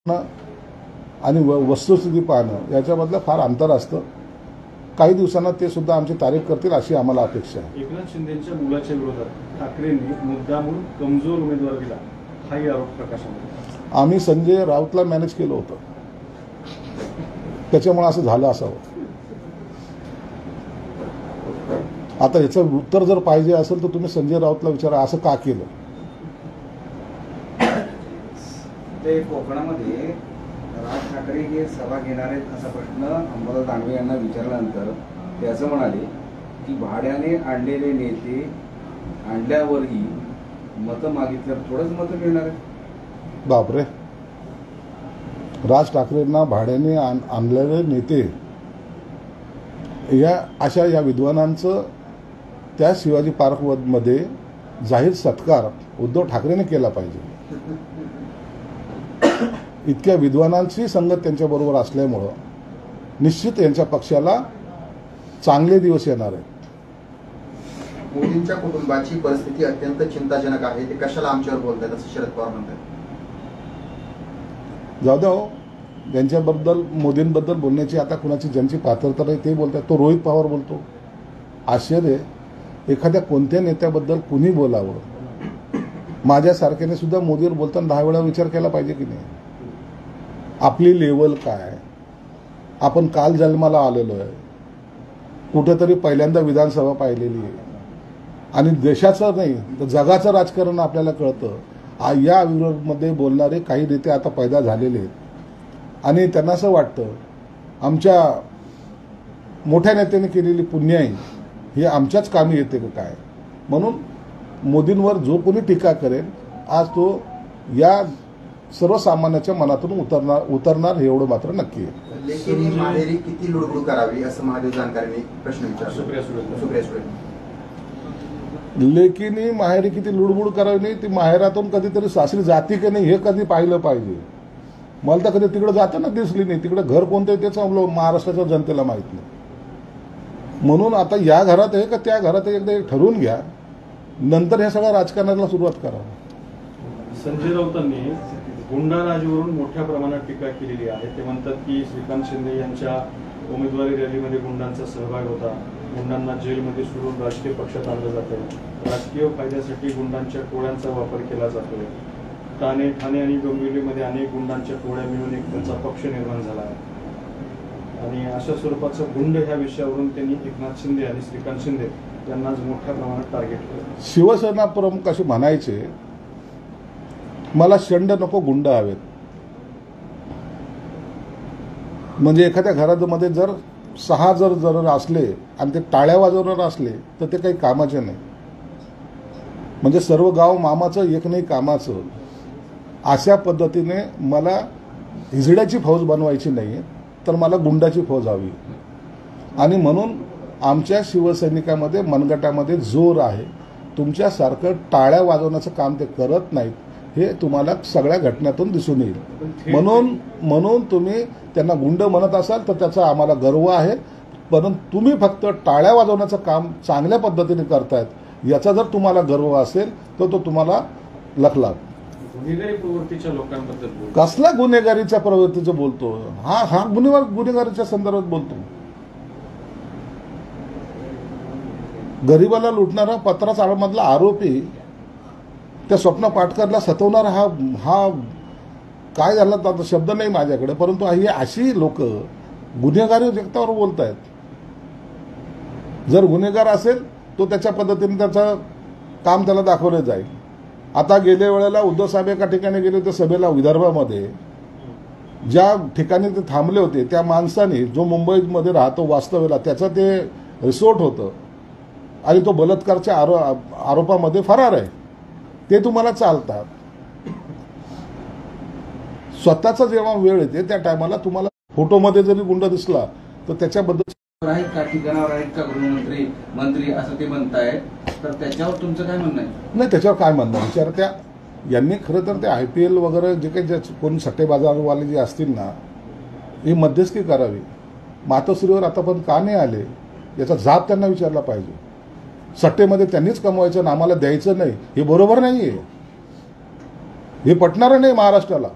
आणि वस्तुस्थिती पाहणं याच्यामधलं फार अंतर असतं. काही दिवसांना ते सुद्धा आमची तारीफ करतील अशी आम्हाला अपेक्षा आहे. एकनाथ शिंदेंच्या मुलाच्या विरोधात ठाकरेंनी मुद्दामून कमजोर उमेदवार दिला हाही आरोप प्रकाशामध्ये. आम्ही संजय राऊतला मॅनेज केलं होतं, त्याच्यामुळे असं झालं असावं. आता याचं उत्तर जर पाहिजे असेल तर तुम्ही संजय राऊतला विचारा, असं का केलं. ते कोकणामध्ये राज ठाकरे हे सभा घेणार आहेत असा प्रश्न अंबादास दानवे यांना विचारल्यानंतर ते असं म्हणाले की भाड्याने आणलेले नेते आणल्यावरही मतं मागितल्यावर थोडंच मतं मिळणार आहेत. बापरे, राज ठाकरेंना भाड्याने आणलेले नेते या विद्वानांचं त्या शिवाजी पार्कमध्ये जाहीर सत्कार उद्धव ठाकरेंनी केला पाहिजे. इतक्या विद्वानांची संगत त्यांच्याबरोबर असल्यामुळं निश्चित यांच्या पक्षाला चांगले दिवस येणार आहेत. मोदींच्या कुटुंबाची परिस्थिती अत्यंत चिंताजनक आहे, ते कशाला आमच्यावर बोलतात असं शरद पवार म्हणतात. जाऊ द्या हो, त्यांच्याबद्दल मोदींबद्दल बोलण्याची आता कुणाची ज्यांची पात्रता नाही ते बोलतात. तो रोहित पवार बोलतो. आश्चर्य, एखाद्या कोणत्या नेत्याबद्दल कुणी बोलावं. माझ्यासारख्याने सुद्धा मोदीवर बोलताना 10 वेळा विचार केला पाहिजे की नाही. आपली लेवल काय, आपण काल जन्माला आलेलो आहे, कुठेतरी पहिल्यांदा विधानसभा पाहिलेली आहे आणि देशाचं नाही तर जगाचं राजकारण आपल्याला कळतं. या विरोधामध्ये बोलणारे काही नेते आता पैदा झालेले आहेत आणि त्यांना असं वाटतं आमच्या मोठ्या नेत्याने केलेली पुण्याई ही आमच्याच कामी येते का काय. म्हणून मोदींवर जो कोणी टीका करेल आज तो या सर्वसामान्याच्या मनातून उतरणार हे एवढं मात्र नक्की आहे. लेकीने माहेरी किती लुडबुड करावी असं महादेव जानकरांनी प्रश्न विचारला. सुप्रिया सुळे लेकीने माहेरी किती लुडबुड करावी नाही, ती माहेरातून कधीतरी सासरी जाती की नाही हे कधी पाहिलं पाहिजे. मला तर कधी तिकडे जाताना दिसली नाही. तिकडे घर कोणतं आहे त्याचं महाराष्ट्राच्या जनतेला माहित नाही. म्हणून आता या घरात आहे का त्या घरात आहे एकदा ठरवून घ्या, नंतर ह्या सगळ्या राजकारणाला सुरुवात करा. संजय राऊतांनी गुंडाराजवरून मोठ्या प्रमाणात टीका केलेली आहे. ते म्हणतात की श्रीकांत शिंदे यांच्या उमेदवारी रॅलीमध्ये गुंडांचा सहभाग होता, गुंडांना जेलमध्ये सोडून राजकीय पक्षात आणलं जातं, राजकीय फायद्यासाठी गुंडांच्या टोळ्यांचा वापर केला जातोय. ठाणे आणि डोंबिवलीमध्ये अनेक गुंडांच्या टोळ्या मिळून एक त्यांचा पक्ष निर्माण झाला आहे आणि अशा स्वरूपाचं गुंड ह्या विषयावरून त्यांनी एकनाथ शिंदे आणि श्रीकांत शिंदे यांनाच मोठ्या प्रमाणात टार्गेट केलं. शिवसेना प्रमुख असे म्हणायचे मला शंड नको गुंड हवेत. म्हणजे एखाद्या घरामध्ये जर 6 जर असले आणि ते टाळ्या वाजवणार असले तर ते काही कामाचे नाही. म्हणजे सर्व गाव मामाचं एक नाही कामाचं. अशा पद्धतीने मला हिजड्याची फौज बनवायची नाही तर मला गुंडाची फौज हवी. आणि म्हणून आमच्या शिवसैनिकामध्ये मनगटामध्ये जोर आहे. तुमच्यासारखं टाळ्या वाजवण्याचं काम ते करत नाहीत हे तुम्हाला सगळ्या घटनातून दिसून येईल. म्हणून तुम्ही त्यांना गुंड म्हणत असाल तर त्याचा आम्हाला गर्व आहे. परंतु तुम्ही फक्त टाळ्या वाजवण्याचं काम चांगल्या पद्धतीने करतायत याचा जर तुम्हाला गर्व असेल तर तो तुम्हाला लखला. गुन्हेगारी प्रवृत्तीच्या लोकांबद्दल कसला गुन्हेगारीच्या प्रवृत्तीचं बोलतो. हा गुन्हेगारीच्या संदर्भात बोलतो. गरीबाला लुटणारा पत्रा चाळमधला आरोपी त्या स्वप्न पाटकरला सतवणारा हा काय झाला तर शब्द नाही माझ्याकडे, परंतु ही अशी लोक गुन्हेगारी व्यक्तीवर बोलत आहेत. जर गुन्हेगार असेल तो त्याच्या पद्धतीने त्याचं काम त्याला दाखवलं जाईल. आता गेल्या वेळेला उद्धव साहेब एका ठिकाणी गेले होते सभेला विदर्भामध्ये. ज्या ठिकाणी ते थांबले होते त्या माणसाने जो मुंबईमध्ये राहतो वास्तव्याला त्याचं ते रिसोर्ट होतं आणि तो बलात्कारच्या आरोपामध्ये फरार आहे. ते तुम्हाला चालतात. स्वतःचा जेव्हा वेळ येते त्या टायमाला तुम्हाला फोटोमध्ये जरी गुंड दिसला तर त्याच्याबद्दल आहेत का ठिकाणावर आहेत का मंत्री असं ते म्हणतायत, तर त्याच्यावर तुमचं काय म्हणणं आहे. नाही त्याच्यावर काय म्हणणं विचार त्या यांनी खरं तर ते IPL वगैरे जे काही कोण सट्टेबाजारवाले जे असतील ना ही मध्यस्थी करावी. मातोश्रीवर आता पण का नाही आले याचा जाब त्यांना विचारला पाहिजे. सट्टेमध्ये त्यांनीच कमवायचं आणि आम्हाला द्यायचं नाही हे बरोबर नाहीये. हे पटणारं नाही महाराष्ट्राला.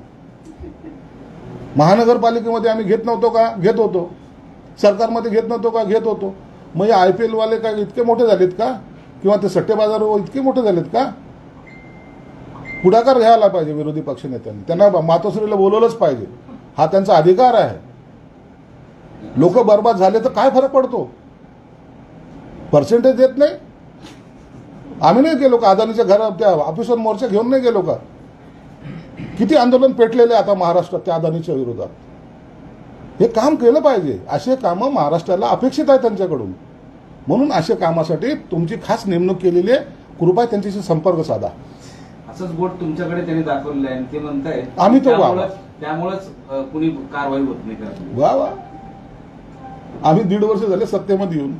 महानगरपालिकेमध्ये आम्ही घेत नव्हतो का? घेत होतो. सरकारमध्ये घेत नव्हतो का? घेत होतो. मग IPL वाले काय इतके मोठे झालेत का? किंवा ते सट्टेबाजार इतके मोठे झालेत का? पुढाकार घ्यायला पाहिजे विरोधी पक्षनेत्यांनी. त्यांना मातोश्रीला बोलवलंच पाहिजे. हा त्यांचा अधिकार आहे. लोक बर्बाद झाले तर काय फरक पडतो? पर्सेंटेज देत नाही. आम्ही नाही गेलो का अदानीच्या घरा त्या ऑफिसवर मोर्चा घेऊन नाही गेलो का? किती आंदोलन पेटलेले आता महाराष्ट्रात त्या अदानीच्या विरोधात. हे काम केलं पाहिजे. असे कामं महाराष्ट्राला अपेक्षित आहे त्यांच्याकडून. म्हणून अशा कामासाठी तुमची खास नेमणूक केलेली आहे. कृपया त्यांच्याशी संपर्क साधा. असंच बोट तुमच्याकडे त्यांनी दाखवलेलं आहे ते म्हणतायत आम्ही तो त्यामुळेच कुणी कारवाई होत नाही का? वा वा. आम्ही 1.5 वर्ष झाले सत्तेमध्ये येऊन.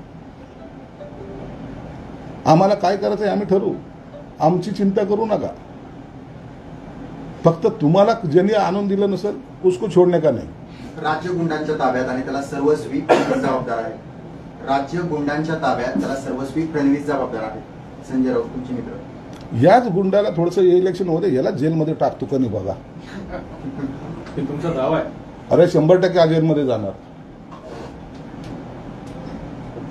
आम्हाला काय करायचं आहे आम्ही ठरवू. आमची चिंता करू नका. फक्त तुम्हाला ज्यांनी आणून दिलं नसेल उसको छोडणे का नाही. राज्य गुंडांच्या ताब्यात आणि त्याला सर्वस्वी फडणवीस जबाबदार आहे. राज्य गुंडांच्या ताब्यात त्याला सर्वस्वी फडणवीस जबाबदार आहे. संजय राऊत तुमचे मित्र. याच गुंडाला थोडंसं इलेक्शन होते याला जेलमध्ये टाकतो का नाही बघा. हे तुमचा दावा आहे. अरे 100% जेलमध्ये जाणार.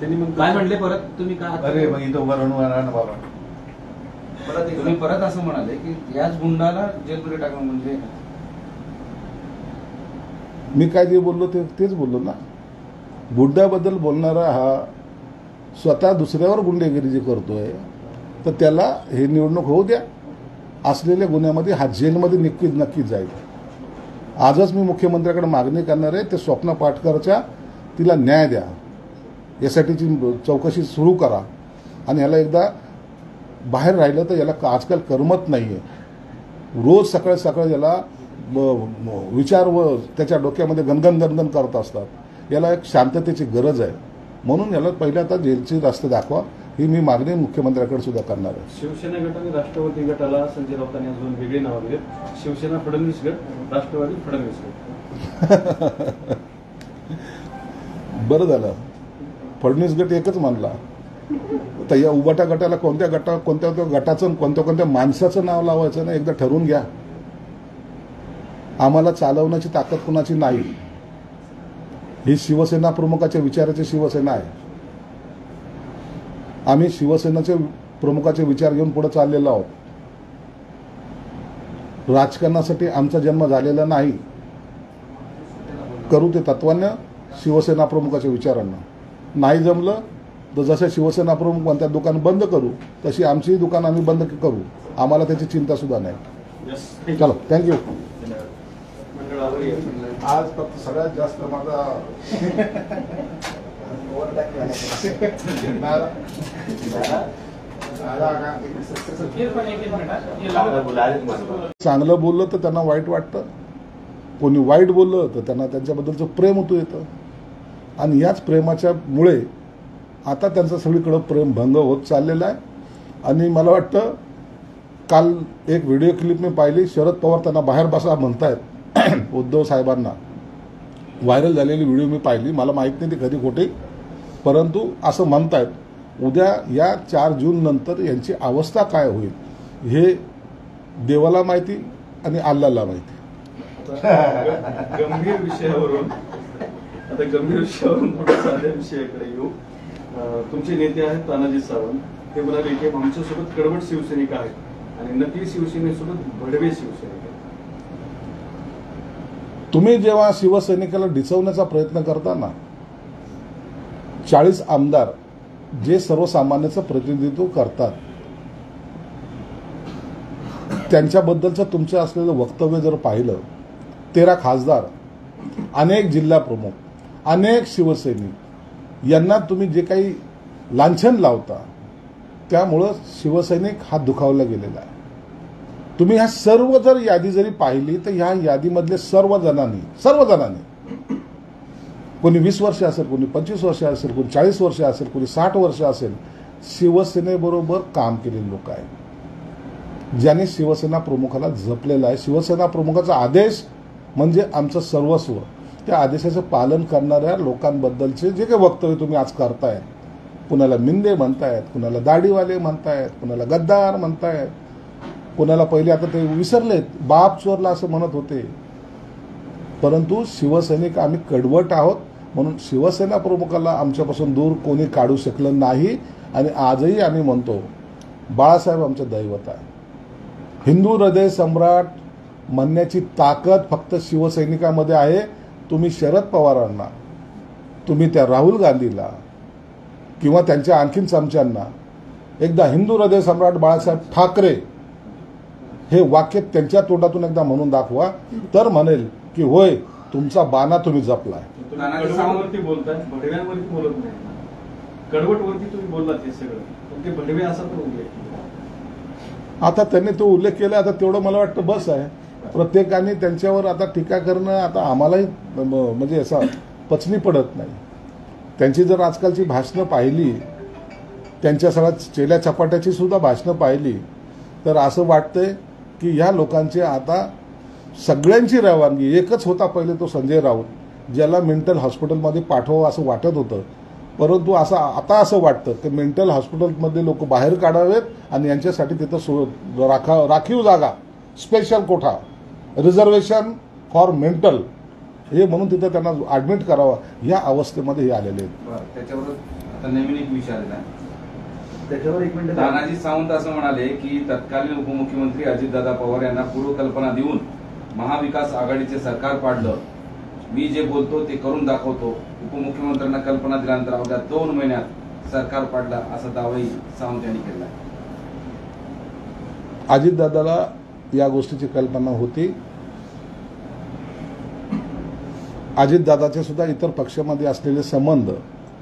त्यांनी मग काय म्हणले परत तुम्ही का अरे मग इथं उभा राहून बाबा तुम्ही परत असं म्हणाले की याच गुंडाला जेलमध्ये टाकणं म्हणजे मी काय जे बोललो तेच बोललो ना. गुंडाबद्दल बोलणारा हा स्वतः दुसऱ्यावर गुंडेगिरी जी करतोय तर त्याला हे निवडणूक होऊ द्या. असलेल्या गुन्ह्यामध्ये हा जेलमध्ये नक्कीच जाईल. आजच मी मुख्यमंत्र्याकडे मागणी करणार आहे. ते स्वप्ना पाटकरच्या तिला न्याय द्या. यासाठीची चौकशी सुरू करा. आणि याला एकदा बाहेर राहिलं तर याला आजकाल करमत नाही आहे. रोज सकाळी सकाळी याला विचार व त्याच्या डोक्यामध्ये गणगण करत असतात. याला एक शांततेची गरज आहे. म्हणून याला पहिल्या आता जेलची रस्ते दाखवा ही मी मागणी मुख्यमंत्र्याकडे सुद्धा करणार आहे. शिवसेना गट आणि राष्ट्रवादी गटाला संजय राऊतांनी अजून वेगळी नावं दिलीत. शिवसेना फडणवीस गट, राष्ट्रवादी फडणवीस गट. बरं झालं फडणवीस गट एकच मानला. तर या उबाटा गटाला कोणत्या गटाचं कोणत्या माणसाचं नाव लावायचं ना एकदा ठरवून घ्या. आम्हाला चालवण्याची ताकद कुणाची नाही. ही शिवसेना प्रमुखाच्या विचाराची शिवसेना आहे. आम्ही शिवसेनेचे प्रमुखाचे विचार घेऊन पुढे चाललेलो आहोत. राजकारणासाठी आमचा जन्म झालेला नाही. करू ते तत्वानं शिवसेना प्रमुखाच्या विचारांना. नाही जमलं तर जसं शिवसेना प्रमुख म्हणतात दुकान बंद करू तशी आमचीही दुकान आम्ही बंद करू. आम्हाला त्याची चिंता सुद्धा नाही. चलो थँक्यू. आज फक्त सगळ्यात जास्त माझा चांगलं बोललं तर त्यांना वाईट वाटतं. कोणी वाईट बोललं तर त्यांना त्यांच्याबद्दलचं प्रेम होतं येतं. आणि याच प्रेमाच्या मुळे आता त्यांचं सगळीकडं प्रेम भंग होत चाललेलं आहे. आणि मला वाटतं काल एक व्हिडिओ क्लिप मी पाहिली. शरद पवार त्यांना बाहेर बसा म्हणतायत उद्धव साहेबांना. व्हायरल झालेली व्हिडिओ मी पाहिली. मला माहीत नाही ती कधी खोटी, परंतु असं म्हणतायत. उद्या या 4 जून नंतर यांची अवस्था काय होईल हे देवाला माहिती आणि अल्लाला माहिती. गंभीर विषयावरून थोडं साध्या विषयाकडे येऊ. तुमचे नेते आहेत तानाजी सावंत. ते म्हणाले की आमच्यासोबत कडवट शिवसैनिक आहेत आणि नकली शिवसेनेसोबत भडवे शिवसैनिक आहेत. तुम्ही जेव्हा शिवसैनिकाला डिसवण्याचा प्रयत्न करता ना, 40 आमदार जे सर्वसामान्याचं प्रतिनिधित्व करतात त्यांच्याबद्दलचं तुमचं असलेलं वक्तव्य जर पाहिलं, 13 खासदार, अनेक जिल्हा प्रमुख, अनेक शिवसैनिक यांना तुम्ही जे काही लांछन लावता त्यामुळं शिवसैनिक हा दुखावला गेलेला आहे. तुम्ही ह्या सर्व जर यादी जरी पाहिली तर ह्या यादीमधले सर्वजणांनी कोणी 20 वर्ष असेल, कोणी 25 वर्ष असेल, कोणी 40 वर्ष असेल, कोणी 60 वर्ष असेल, शिवसेनेबरोबर काम केलेले लोक आहेत. ज्यांनी शिवसेना प्रमुखाला जपलेला आहे. शिवसेना प्रमुखाचा आदेश म्हणजे आमचं सर्वस्व. त्या आदेशाचं पालन करणाऱ्या लोकांबद्दलचे जे काही वक्तव्य तुम्ही आज करताय, कुणाला मिंदे म्हणतायत, कुणाला दाढीवाले म्हणतायत, कुणाला गद्दार म्हणतायत, कुणाला पहिले आता ते विसरलेत बाप चोरला असं म्हणत होते. परंतु शिवसैनिक आम्ही कडवट आहोत, म्हणून शिवसेना प्रमुखाला आमच्यापासून दूर कोणी काढू शकलं नाही. आणि आजही आम्ही म्हणतो बाळासाहेब आमचं दैवत आहे. हिंदू हृदय सम्राट म्हणण्याची ताकद फक्त शिवसैनिकामध्ये आहे. तुम्ही शरद पवारांना, तुम्ही त्या राहुल गांधीला किंवा त्यांच्या आणखीन चमच्यांना एकदा हिंदू हृदय सम्राट बाळासाहेब ठाकरे हे वाक्य त्यांच्या तोंडातून एकदा म्हणून दाखवा, तर म्हणेल की होय तुमचा बाणा तुम्ही जपलाय. कडवटवरती बोलताय, भडव्यांवरती बोलत नाही. कडवटवरती तुम्ही बोललात हे सगळं, पण ते भडवे असा पण उल्लेख. आता त्यांनी तो उल्लेख केला, आता तेवढं मला वाटतं बस आहे. प्रत्येकाने त्यांच्यावर आता टीका करणं आता आम्हालाही म्हणजे असं पचनी पडत नाही. त्यांची जर आजकालची भाषणं पाहिली, त्यांच्या सगळ्या चेल्या चपाट्याची सुद्धा भाषणं पाहिली, तर असं वाटतंय की ह्या लोकांचे आता सगळ्यांची रवानगी एकच होता. पहिले तो संजय राऊत, ज्याला मेंटल हॉस्पिटलमध्ये पाठवावं असं वाटत होतं, परंतु आता असं वाटतं की मेंटल हॉस्पिटलमध्ये लोक बाहेर काढावेत आणि यांच्यासाठी तिथं राखीव जागा, स्पेशल कोठा, रिझर्वेशन फॉर मेंटल हे म्हणून तिथं त्यांना ऍडमिट करावं, या अवस्थेमध्ये हे आलेले आहेत. त्याच्यावर आता नवीन एक विषय आलेला आहे. त्याच्यावर एक मिनिट. तानाजी सावंत असं म्हणाले की तत्कालीन उपमुख्यमंत्री अजितदादा पवार यांना पूर्वकल्पना देऊन महाविकास आघाडीचे सरकार पाडलं. मी जे बोलतो ते करून दाखवतो. उपमुख्यमंत्र्यांना कल्पना दिल्यानंतर अवघ्या 2 महिन्यात सरकार पाडला, असा दावाही सावंत यांनी केला. अजितदादाला या गोष्टीची कल्पना होती. अजितदादाचे सुद्धा इतर पक्षामध्ये असलेले संबंध,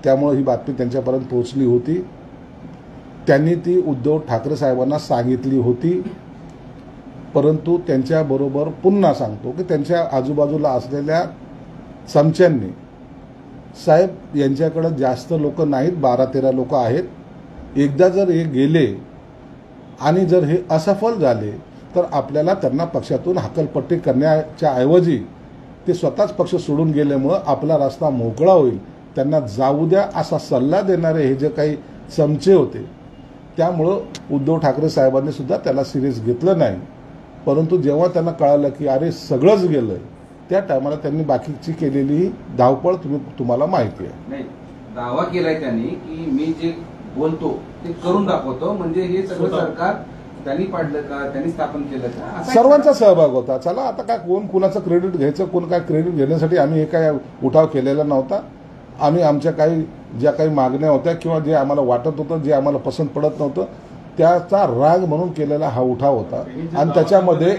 त्यामुळे ही बातमी त्यांच्यापर्यंत पोहोचली होती. त्यांनी ती उद्धव ठाकरे साहेबांना सांगितली होती. परंतु त्यांच्याबरोबर पुन्हा सांगतो की त्यांच्या आजूबाजूला असलेल्या चमच्यांनी, साहेब यांच्याकडे जास्त लोक नाहीत, 12-13 लोक आहेत. एकदा जर हे गेले आणि जर हे असफल झाले तर आपल्याला त्यांना पक्षातून हकलपट्टी करण्याच्या ऐवजी ते स्वतःच पक्ष सोडून गेल्यामुळं आपला रस्ता मोकळा होईल, त्यांना जाऊ द्या असा सल्ला देणारे हे जे काही चमचे होते, त्यामुळं उद्धव ठाकरे साहेबांनी सुद्धा त्याला सिरियस घेतलं नाही. परंतु जेव्हा त्यांना कळालं की अरे सगळंच गेलंय, त्या टायमाला त्यांनी बाकीची केलेली धावपळ तुम्हाला माहिती आहे. नाही, दावा केलाय त्यांनी की मी जे बोलतो ते करून दाखवतो. म्हणजे हे सगळं सरकार त्यांनी पाडलं का, त्यांनी स्थापन केलं का, सर्वांचा सहभाग होता. चला आता काय कोण कुणाचं क्रेडिट घ्यायचं, कोण काय क्रेडिट घेण्यासाठी आम्ही हे काय उठाव केलेला नव्हता. आम्ही आमच्या ज्या काही मागण्या होत्या किंवा जे आम्हाला वाटत होतं, जे आम्हाला पसंत पडत नव्हतं, त्याचा राग म्हणून केलेला हा उठाव होता. आणि त्याच्यामध्ये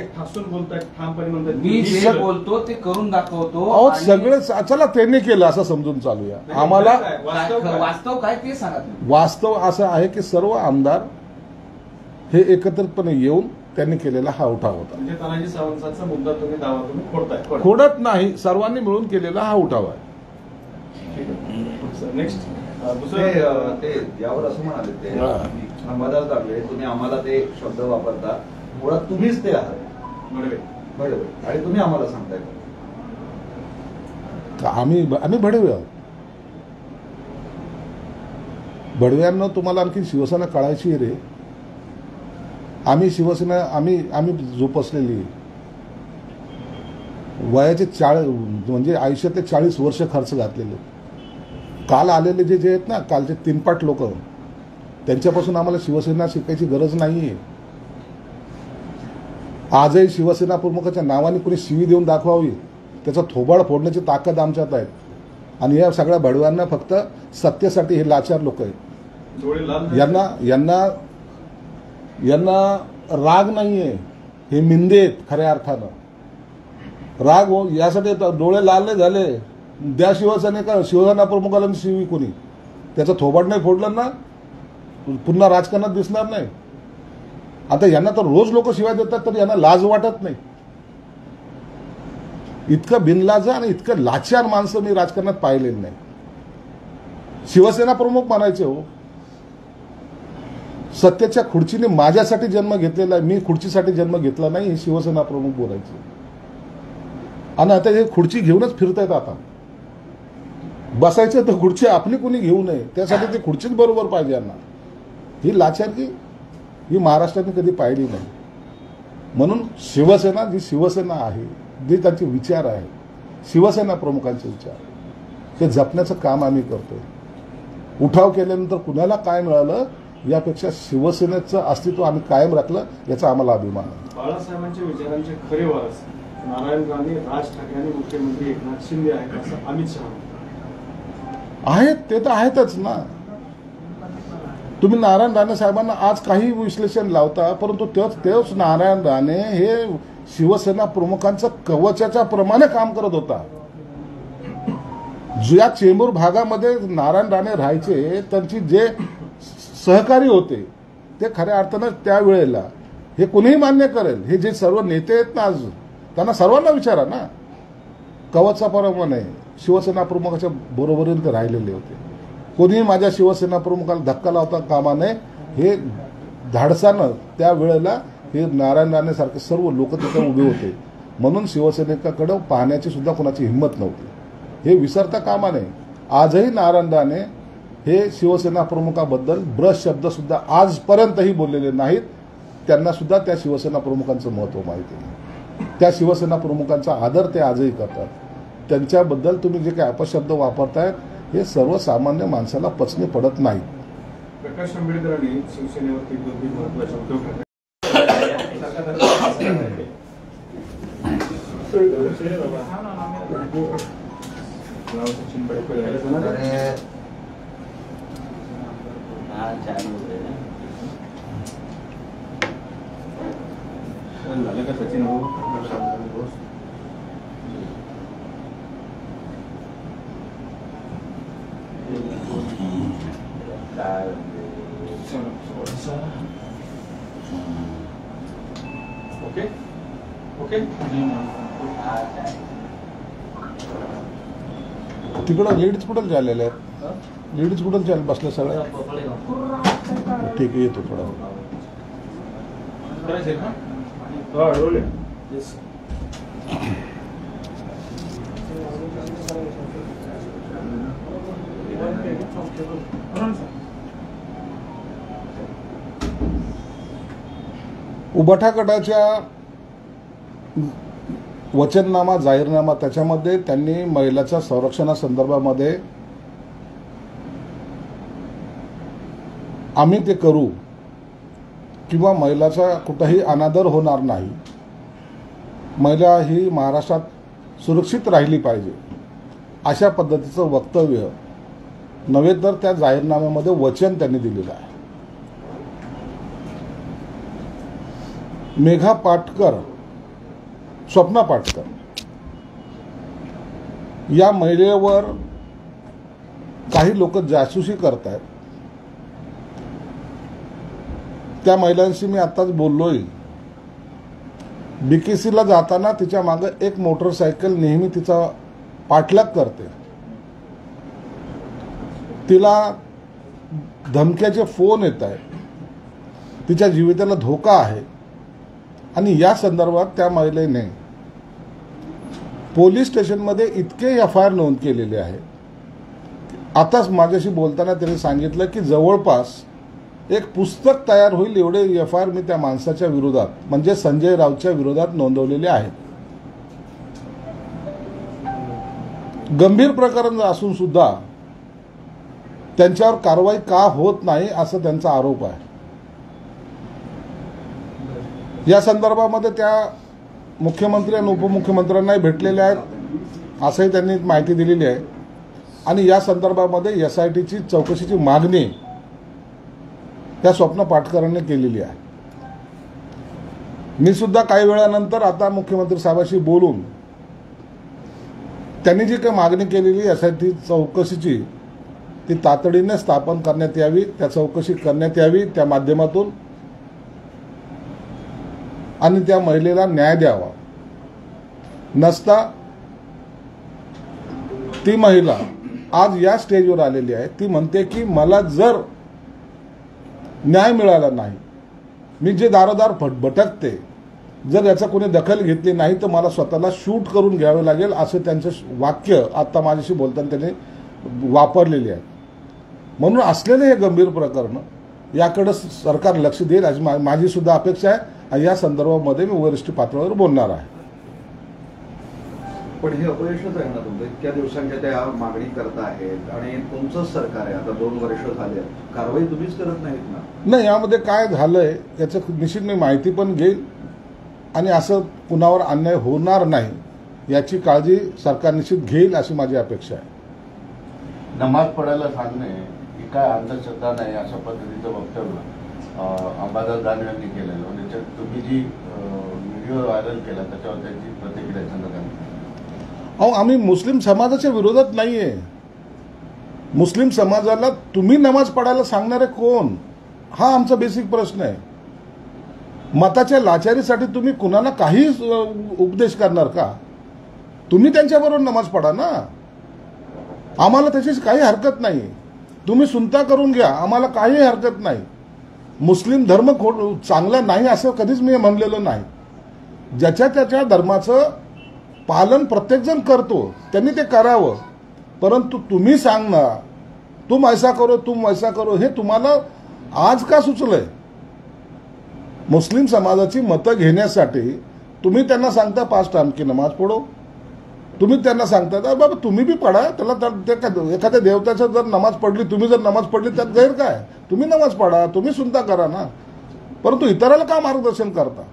मी जे बोलतो ते करून दाखवतो. अहो सगळे चला त्यांनी केलं असं समजून चालूया. आम्हाला वास्तव काय ते सांगा. वास्तव असं आहे की सर्व आमदार हे एकत्रितपणे येऊन त्यांनी केलेला हा उठाव होता. म्हणजे तानाजी सावंतांचा मुद्दा तुम्ही दावा तुम्ही खोडताय. खोडत नाही, सर्वांनी मिळून केलेला हा उठाव आहे. नेक्स्ट ते यावर असं म्हणाले, ते अंबादास दाखले तुम्ही आम्हाला ते शब्द वापरता, मुळात तुम्हीच ते आहात भडवे, आणि तुम्ही आम्हाला सांगताय आम्ही भडवे आहोत. भडव्यांना तुम्हाला आणखी शिवसेना कळायची रे. आम्ही शिवसेना आम्ही जोपासलेली वयाचे 40 म्हणजे आयुष्यातले 40 वर्ष खर्च घातलेले. काल आलेले जे आहेत ना, कालचे 3 लोक, त्यांच्यापासून आम्हाला शिवसेना शिकायची गरज नाहीये. आजही शिवसेना प्रमुखाच्या नावाने कोणी शिवी देऊन दाखवावी, त्याचा थोबाड फोडण्याची ताकद आमच्यात आहे. आणि या सगळ्या भडव्यांना फक्त सत्तेसाठी हे लाचार लोक आहेत. यांना राग नाहीये, हे मिंदे आहेत खऱ्या अर्थानं. राग यासाठी डोळे लाल नाही झाले, द्या शिवसेना प्रमुखाला शिवी कोणी, त्याचं थोबाड नाही फोडलं ना, पुन्हा राजकारणात दिसणार नाही. आता यांना तर रोज लोक शिवाय देतात, तर यांना लाज वाटत नाही. इतकं बिनलाज आणि इतकं लाचार माणसं मी राजकारणात पाहिलेलं नाही. शिवसेना प्रमुख म्हणायचे हो, सत्तेच्या खुर्चीने माझ्यासाठी जन्म घेतलेला आहे, मी खुर्चीसाठी जन्म घेतला नाही, हे शिवसेना प्रमुख बोलायचे. आणि आता हे खुर्ची घेऊनच फिरतायत. आता बसायचं तर खुर्ची आपली कोणी घेऊ नये, त्यासाठी ते खुर्चीच बरोबर पाहिजे यांना. ही लाचारगी ही महाराष्ट्राने कधी पाहिली नाही. म्हणून शिवसेना जी शिवसेना आहे, जे त्यांचे विचार आहेत, शिवसेना प्रमुखांचे विचार ते जपण्याचं काम आम्ही करतोय. उठाव केल्यानंतर कुणाला काय मिळालं यापेक्षा शिवसेनेचं अस्तित्व आम्ही कायम राखलं याचा आम्हाला अभिमान आहे. बाळासाहेबांच्या विचारांचे खरे वारस नारायण राणे, राज ठाकरे आणि मुख्यमंत्री एकनाथ शिंदे आहेत असं अमित शहा म्हणतात. आहेत ते तर आहेतच ना. तुम्ही नारायण राणे साहेबांना आज काही विश्लेषण लावता, परंतु तेच नारायण राणे हे शिवसेना प्रमुखांचं कवचाच्या प्रमाणे काम करत होता. ज्या चेंबूर भागामध्ये नारायण राणे राहायचे त्यांची जे सहकारी होते ते खऱ्या अर्थानं त्यावेळेला हे कोणीही मान्य करेल. हे जे सर्व नेते आहेत ना आज त्यांना सर्वांना विचारा ना, कवचाप्रमाणे शिवसेना प्रमुखाच्या बरोबरीने ते राहिलेले होते. कोणीही माझ्या शिवसेना प्रमुखाला धक्का लावता कामा नये हे धाडसानं त्यावेळेला हे नारायण राणे सारखे सर्व लोक तिथे उभे होते. म्हणून शिवसेनेकडे पाहण्याची सुद्धा कोणाची हिंमत नव्हती. हे विसरता कामा नये. आजही नारायण राणे हे शिवसेना प्रमुखाबद्दल ब्रश शब्द सुद्धा आजपर्यंतही बोललेले नाहीत. त्यांना सुद्धा त्या शिवसेना प्रमुखांचं महत्त्व माहिती आहे. त्या शिवसेना प्रमुखांचा आदर ते आजही करतात. त्यांच्याबद्दल तुम्ही जे काही अपशब्द वापरतायत हे सर्वसामान्य माणसाला पचनी पडत नाही. प्रकाश आंबेडकरांनी शिवसेनेवरती दोन महत्वाचे उद्धव ठाकरे सचिन पडळकर झालं का सचिन भाऊ ओके ओके तिकडं लीड्स कुठं झालेले आहेत? लीड्स कुठं झाले बसल्या सगळ्या? ठीक आहे, येतो थोडा. करायचे का? हा रोल उबाठा गटाच्या वचननामा जाहीरनामा त्याच्यामध्ये त्यांनी महिलाच्या संरक्षणासंदर्भामध्ये आम्ही ते करू किंवा महिलाचा कुठंही अनादर होणार नाही, महिला ही महाराष्ट्रात सुरक्षित राहिली पाहिजे अशा पद्धतीचं वक्तव्य नव्हे तर त्या जाहीरनाम्यामध्ये वचन त्यांनी दिलेलं आहे. मेघा पाटकर, स्वप्ना पाटकर या महिलेवर काही लोक जासूसी करतायत. त्या महिलांशी मी आत्ताच बोललोय. बीकेसीला जाताना तिच्या मागे एक मोटरसायकल नेहमी तिचा पाठलाग करते. तिला धमक्याचे फोन येत आहेत, तिच्या जीविताला धोका आहे आणि या संदर्भात त्या महिलेने पोलीस स्टेशनमध्ये इतके FIR नोंद केलेले आहे. आताच माझ्याशी बोलताना त्यांनी सांगितलं की जवळपास एक पुस्तक तयार होईल एवढे FIR मी त्या माणसाच्या विरोधात म्हणजे संजय राऊतच्या विरोधात नोंदवलेले आहेत. गंभीर प्रकरण असून सुद्धा त्यांच्यावर कारवाई का होत नाही असा त्यांचा आरोप आहे. या संदर्भामध्ये त्या मुख्यमंत्री आणि उपमुख्यमंत्र्यांनाही भेटलेले आहेत असंही त्यांनी माहिती दिलेली आहे. आणि या संदर्भामध्ये SITची चौकशीची मागणी त्या स्वप्न पाटकरांनी केलेली आहे. मी सुद्धा काही वेळानंतर आता मुख्यमंत्री साहेबांशी बोलून त्यांनी जी काही मागणी केलेली SIT चौकशीची ती तातडीने स्थापन करण्यात यावी, त्या चौकशी करण्यात यावी त्या माध्यमातून आणि त्या महिलेला न्याय द्यावा. नसता ती महिला आज या स्टेजवर आलेली आहे. ती म्हणते की मला जर न्याय मिळाला नाही, मी जे दारोदार भटकते, जर याचा कोणी दखल घेतली नाही तर मला स्वतःला शूट करून घ्यावे लागेल असं त्यांचं वाक्य आता माझ्याशी बोलताना त्यांनी वापरलेले आहे. म्हणून असलेले हे गंभीर प्रकरण याकडे सरकार लक्ष देईल अशी माझी सुद्धा अपेक्षा आहे. आणि या संदर्भामध्ये मी वरिष्ठ पातळीवर बोलणार आहे. पण हे अपयशच आहे ना तुमचं. इतक्या दिवसांच्या त्या मागणी करत आहेत आणि तुमचंच सरकार आहे, आता 2 वर्ष झाले, कारवाई तुम्हीच करत नाहीत ना. नाही, यामध्ये काय झालंय याचं निश्चित मी माहिती पण घेईल आणि असं कुणावर अन्याय होणार नाही याची काळजी सरकार निश्चित घेईल अशी माझी अपेक्षा आहे. नमाज पडायला सांगणे ही काय अंधश्रद्धा नाही अशा पद्धतीचं वक्तव्य अंबादास दानवे यांनी केलेलं. म्हणजे तुम्ही जी व्हिडिओ व्हायरल केला त्याच्यावर त्यांची प्रतिक्रिया चंद्रकांत. अहो, आम्ही मुस्लिम समाजाच्या विरोधात नाहीये. मुस्लिम समाजाला तुम्ही नमाज पडायला सांगणारे कोण, हा आमचा बेसिक प्रश्न आहे. मताच्या लाचारीसाठी तुम्ही कुणाला काही उपदेश करणार का? तुम्ही त्यांच्याबरोबर नमाज पडा ना, आम्हाला त्याची काही हरकत नाही. तुम्ही सुनता करून घ्या, आम्हाला काही हरकत नाही. मुस्लिम धर्म चांगला नाही असं कधीच मी म्हणलेलं नाही. ज्याच्या त्याच्या धर्माचं पालन प्रत्येकजण करतो, त्यांनी ते करावं. परंतु तुम्ही सांगणार तुम ऐसा करो तुम वैसा करो, हे तुम्हाला आज का सुचलंय? मुस्लिम समाजाची मतं घेण्यासाठी तुम्ही त्यांना सांगता 5 टाइम की नमाज पढो. तुम्ही त्यांना सांगता बाबा तुम्ही बी पडा, त्याला एखाद्या देवताच्या जर नमाज पडली, तुम्ही जर नमाज पडली त्यात गैर काय? तुम्ही नमाज पडा, तुम्ही सुनता करा ना. परंतु इतराला का मार्गदर्शन करता?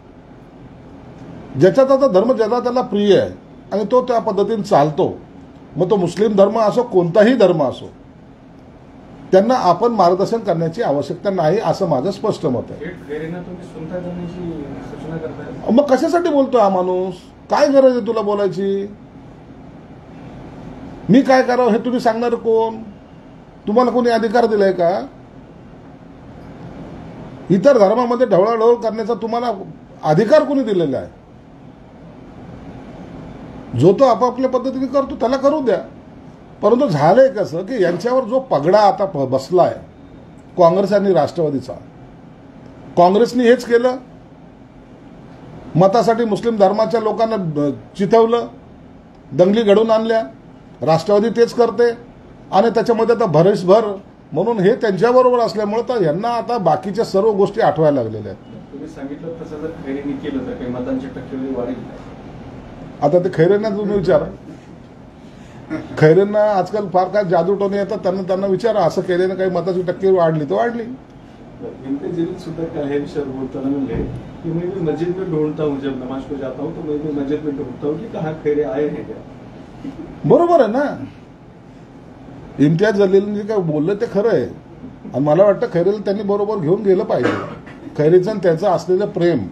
ज्याचा त्याचा धर्म ज्याला त्याला प्रिय आहे आणि तो त्या पद्धतीने चालतो, मग तो मुस्लिम धर्म असो कोणताही धर्म असो, त्यांना आपण मार्गदर्शन करण्याची आवश्यकता नाही असं माझं स्पष्ट मत आहे. मग कशासाठी बोलतोय हा माणूस? काय गरज आहे तुला बोलायची? मी काय करावं हे तुम्ही सांगणार कोण? तुम्हाला कोणी अधिकार दिलाय का? इतर धर्मामध्ये ढवळाढवळ करण्याचा तुम्हाला अधिकार कोणी दिलेला आहे? जो तो आपापल्या पद्धतीने करतो त्याला करू द्या. परंतु झालंय कसं की यांच्यावर जो पगडा आता बसलाय काँग्रेस आणि राष्ट्रवादीचा, काँग्रेसने हेच केलं, मतासाठी मुस्लिम धर्माच्या लोकांना चिथवलं, दंगली घडवून आणल्या. राष्ट्रवादी तेच करते आणि त्याच्यामध्ये आता भरीसभर म्हणून हे त्यांच्याबरोबर असल्यामुळे तर यांना आता बाकीच्या सर्व गोष्टी आठवायला लागलेल्या आहेत. तुम्ही सांगितलं तसं जर खैरेंनी केलं तर काही मतांची टक्केवारी वाढेल? आता ते खैरेंना तुम्ही विचारा. खैरेंना आजकाल फार काय जादूटोने येतात, त्यांना विचारा असं केल्यानं काही मताची टक्केवारी वाढली तर वाढली. इम्तियाज जलील सुद्धा कल है विषय बोलताना म्हणले की मैं भी मस्जिद में ढूंढता हूँ, जब नमाज को जाता हूँ तो मैं भी मस्जिद में ढूंढता हूँ की कहाँ खैरे आए हैं क्या. बरोबर आहे ना. इम्तियाज जलील जे काय बोललं ते खरं आहे आणि मला वाटतं खैरेला त्यांनी बरोबर घेऊन गेलं पाहिजे. खैरेचं आणि त्याचं असलेलं प्रेम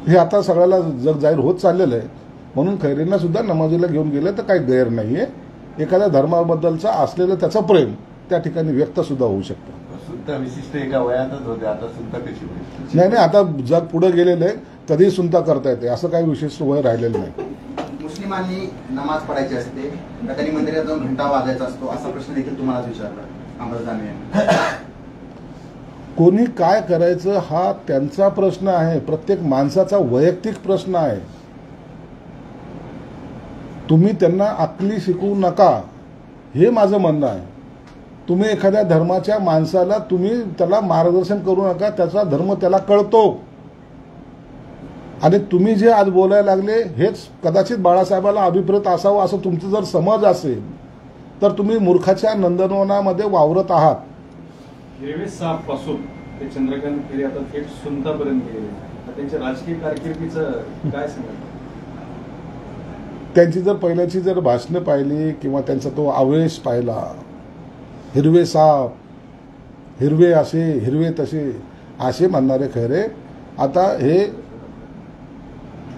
हे आता सगळ्याला जग जाहीर होत चाललेलं आहे. म्हणून खैरेंना सुद्धा नमाजीला घेऊन गेलं तर काही गैर नाहीये. एखाद्या धर्माबद्दलचा असलेलं त्याचं प्रेम त्या ठिकाणी व्यक्त सुद्धा होऊ शकतं. सुद्धा विशिष्ट एका वयातच होते, आता सुद्धा कशी होईल? नाही, आता जग पुढे गेलेलं आहे, कधीही सुनता करता येते, असं काही विशिष्ट वय राहिलेलं नाही. मुस्लिमांनी नमाज पडायची असते का त्यांनी मंदिरात जाऊन घंटा वाजायचा असतो असा प्रश्न देखील तुम्हाला विचारला अंबादास दानवे यांनी. कोणी काय करायचं हा त्यांचा प्रश्न आहे, प्रत्येक माणसाचा वैयक्तिक प्रश्न आहे. तुम्ही त्यांना अक्कली शिकवू नका हे माझं म्हणणं आहे. तुम्ही एखाद्या धर्माच्या माणसाला तुम्ही त्याला मार्गदर्शन करू नका, त्याचा धर्म त्याला कळतो. आणि तुम्ही जे आज बोलायला लागले हेच कदाचित बाळासाहेबाला अभिप्रेत असावं असं तुमचं जर समज असेल तर तुम्ही मूर्खाच्या नंदनवनामध्ये वावरत आहात. हिरवे साप पासून ते चंद्रकांत खैरे आता थेट सुनतापर्यंत गेले, त्यांच्या राजकीय कारकिर्दीचं काय सांगाल? त्यांची जर पहिल्याची जर भाषणं पाहिली किंवा त्यांचा तो आवेश पाहिला, हिरवे साप, हिरवे असे हिरवे तसे असे म्हणणारे खैरे आता हे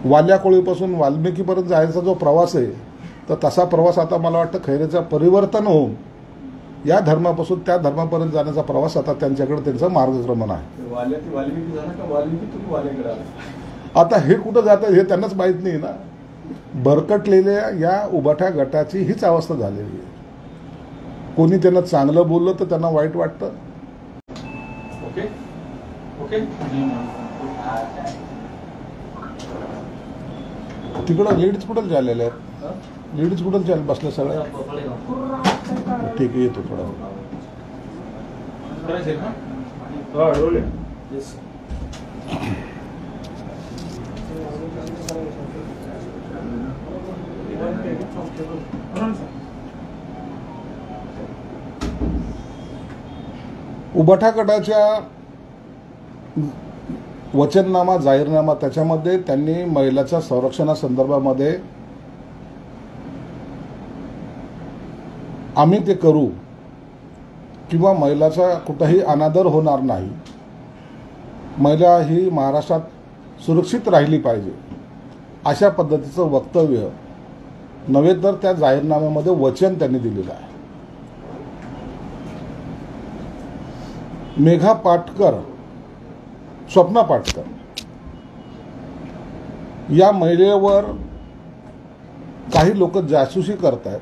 वाल्याकोळीपासून वाल्मिकीपर्यंत जायचा जो प्रवास आहे तर तसा प्रवास आता मला वाटतं खैरेचं परिवर्तन होऊन या धर्मापासून त्या धर्मापर्यंत जाण्याचा प्रवास आता त्यांच्याकडे त्यांचं मार्गक्रमण आहे. वाल्मिकी झाला का वाल्मिकी तुम्ही वाल्याकडे आला? आता हे कुठं जातं हे त्यांनाच माहीत नाही ना. भरकटलेल्या या उभाठ्या गटाची हीच अवस्था झालेली आहे. कोणी त्यांना चांगलं बोललं तर त्यांना वाईट वाटतं. ओके ओके तिकडं लेडीज कुठं झालेल्या आहेत? लेडीज कुठं चाल बसल्या सगळ्या? ठीक आहे, येतो थोडा. करायचे ना? येस. उबाठा गटाच्या वचननामा जाहीरनामा त्याच्यामध्ये त्यांनी महिलाच्या संरक्षणासंदर्भामध्ये आम्ही ते करू किंवा महिलाचा कुठेही अनादर होणार नाही, महिला ही महाराष्ट्रात सुरक्षित राहिली पाहिजे अशा पद्धतीचं वक्तव्य नव्हे तर त्या जाहीरनाम्यामध्ये वचन त्यांनी दिलेलं आहे. मेघा पाटकर, स्वप्ना पाटकर या महिलेवर काही लोक जासूसी करत आहेत.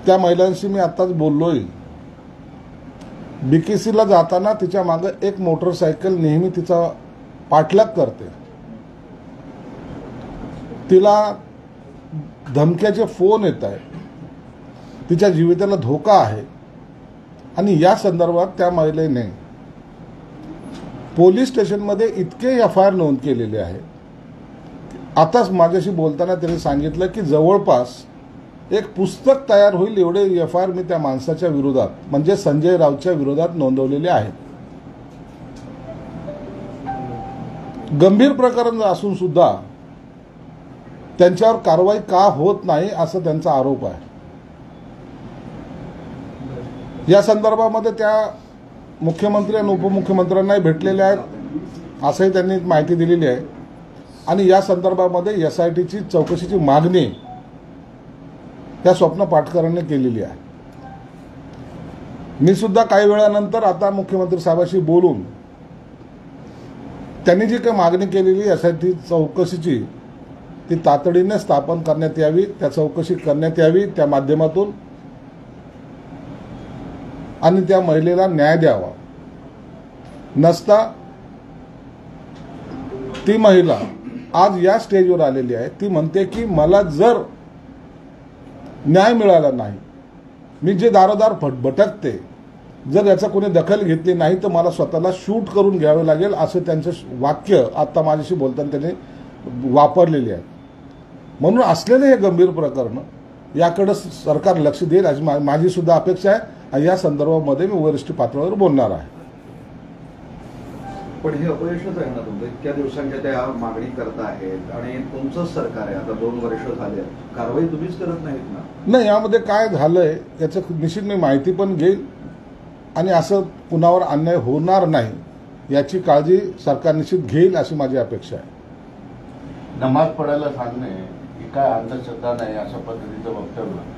त्या महिलांशी मी आत्ताच बोललोय. बीकेसीला जाताना तिच्या मागे एक मोटरसायकल नेहमी तिचा पाठलाग करते. तिला धमक्याचे फोन येत आहेत, तिच्या जीविताला धोका आहे आणि या संदर्भात त्या महिलेने पोलीस स्टेशनमध्ये इतके FIR नोंद केलेले आहे. आताच माझ्याशी बोलताना त्यांनी सांगितलं की जवळपास एक पुस्तक तयार होईल एवढे FIR मी त्या माणसाच्या विरोधात म्हणजे संजय राऊतच्या विरोधात नोंदवलेले आहेत. गंभीर प्रकरण असून सुद्धा त्यांच्यावर कारवाई का होत नाही असं त्यांचा आरोप आहे. या संदर्भामध्ये त्या मुख्यमंत्री आणि उपमुख्यमंत्र्यांनाही भेटलेल्या आहेत असंही त्यांनी माहिती दिलेली आहे आणि या संदर्भामध्ये SITची चौकशीची मागणी त्या स्वप्न पाटकरांनी केलेली आहे. मी सुद्धा काही वेळानंतर आता मुख्यमंत्री साहेबांशी बोलून त्यांनी जी काही मागणी केलेली SIT चौकशीची ती तातडीने स्थापन करण्यात यावी, त्या चौकशी करण्यात यावी त्या माध्यमातून आणि त्या महिलेला न्याय द्यावा. नसता ती महिला आज या स्टेजवर आलेली आहे. ती म्हणते की मला जर न्याय मिळाला नाही, मी जे दारोदार भटकते, जर याचा कोणी दखल घेतली नाही तर मला स्वतःला शूट करून घ्यावे लागेल असं त्यांचं वाक्य आता माझ्याशी बोलताना त्यांनी वापरलेले आहे. म्हणून असलेले हे गंभीर प्रकरण याकडे सरकार लक्ष देईल अशी माझी सुद्धा अपेक्षा आहे आणि या संदर्भामध्ये मी वरिष्ठ पातळीवर बोलणार आहे. पण हे अपयशच आहे ना तुमचं, इतक्या दिवसांच्या त्या मागणी करता आहेत आणि तुमचंच सरकार आहे, आता 2 वर्ष झाले, कारवाई तुम्हीच करत नाहीत ना. नाही, यामध्ये काय झालंय याचं निश्चित मी माहिती पण घेईल आणि असं कुणावर अन्याय होणार नाही याची काळजी सरकार निश्चित घेईल अशी माझी अपेक्षा आहे. नमाज पडायला सांगणे ही काय अंधश्रद्धा नाही अशा पद्धतीचं वक्तव्य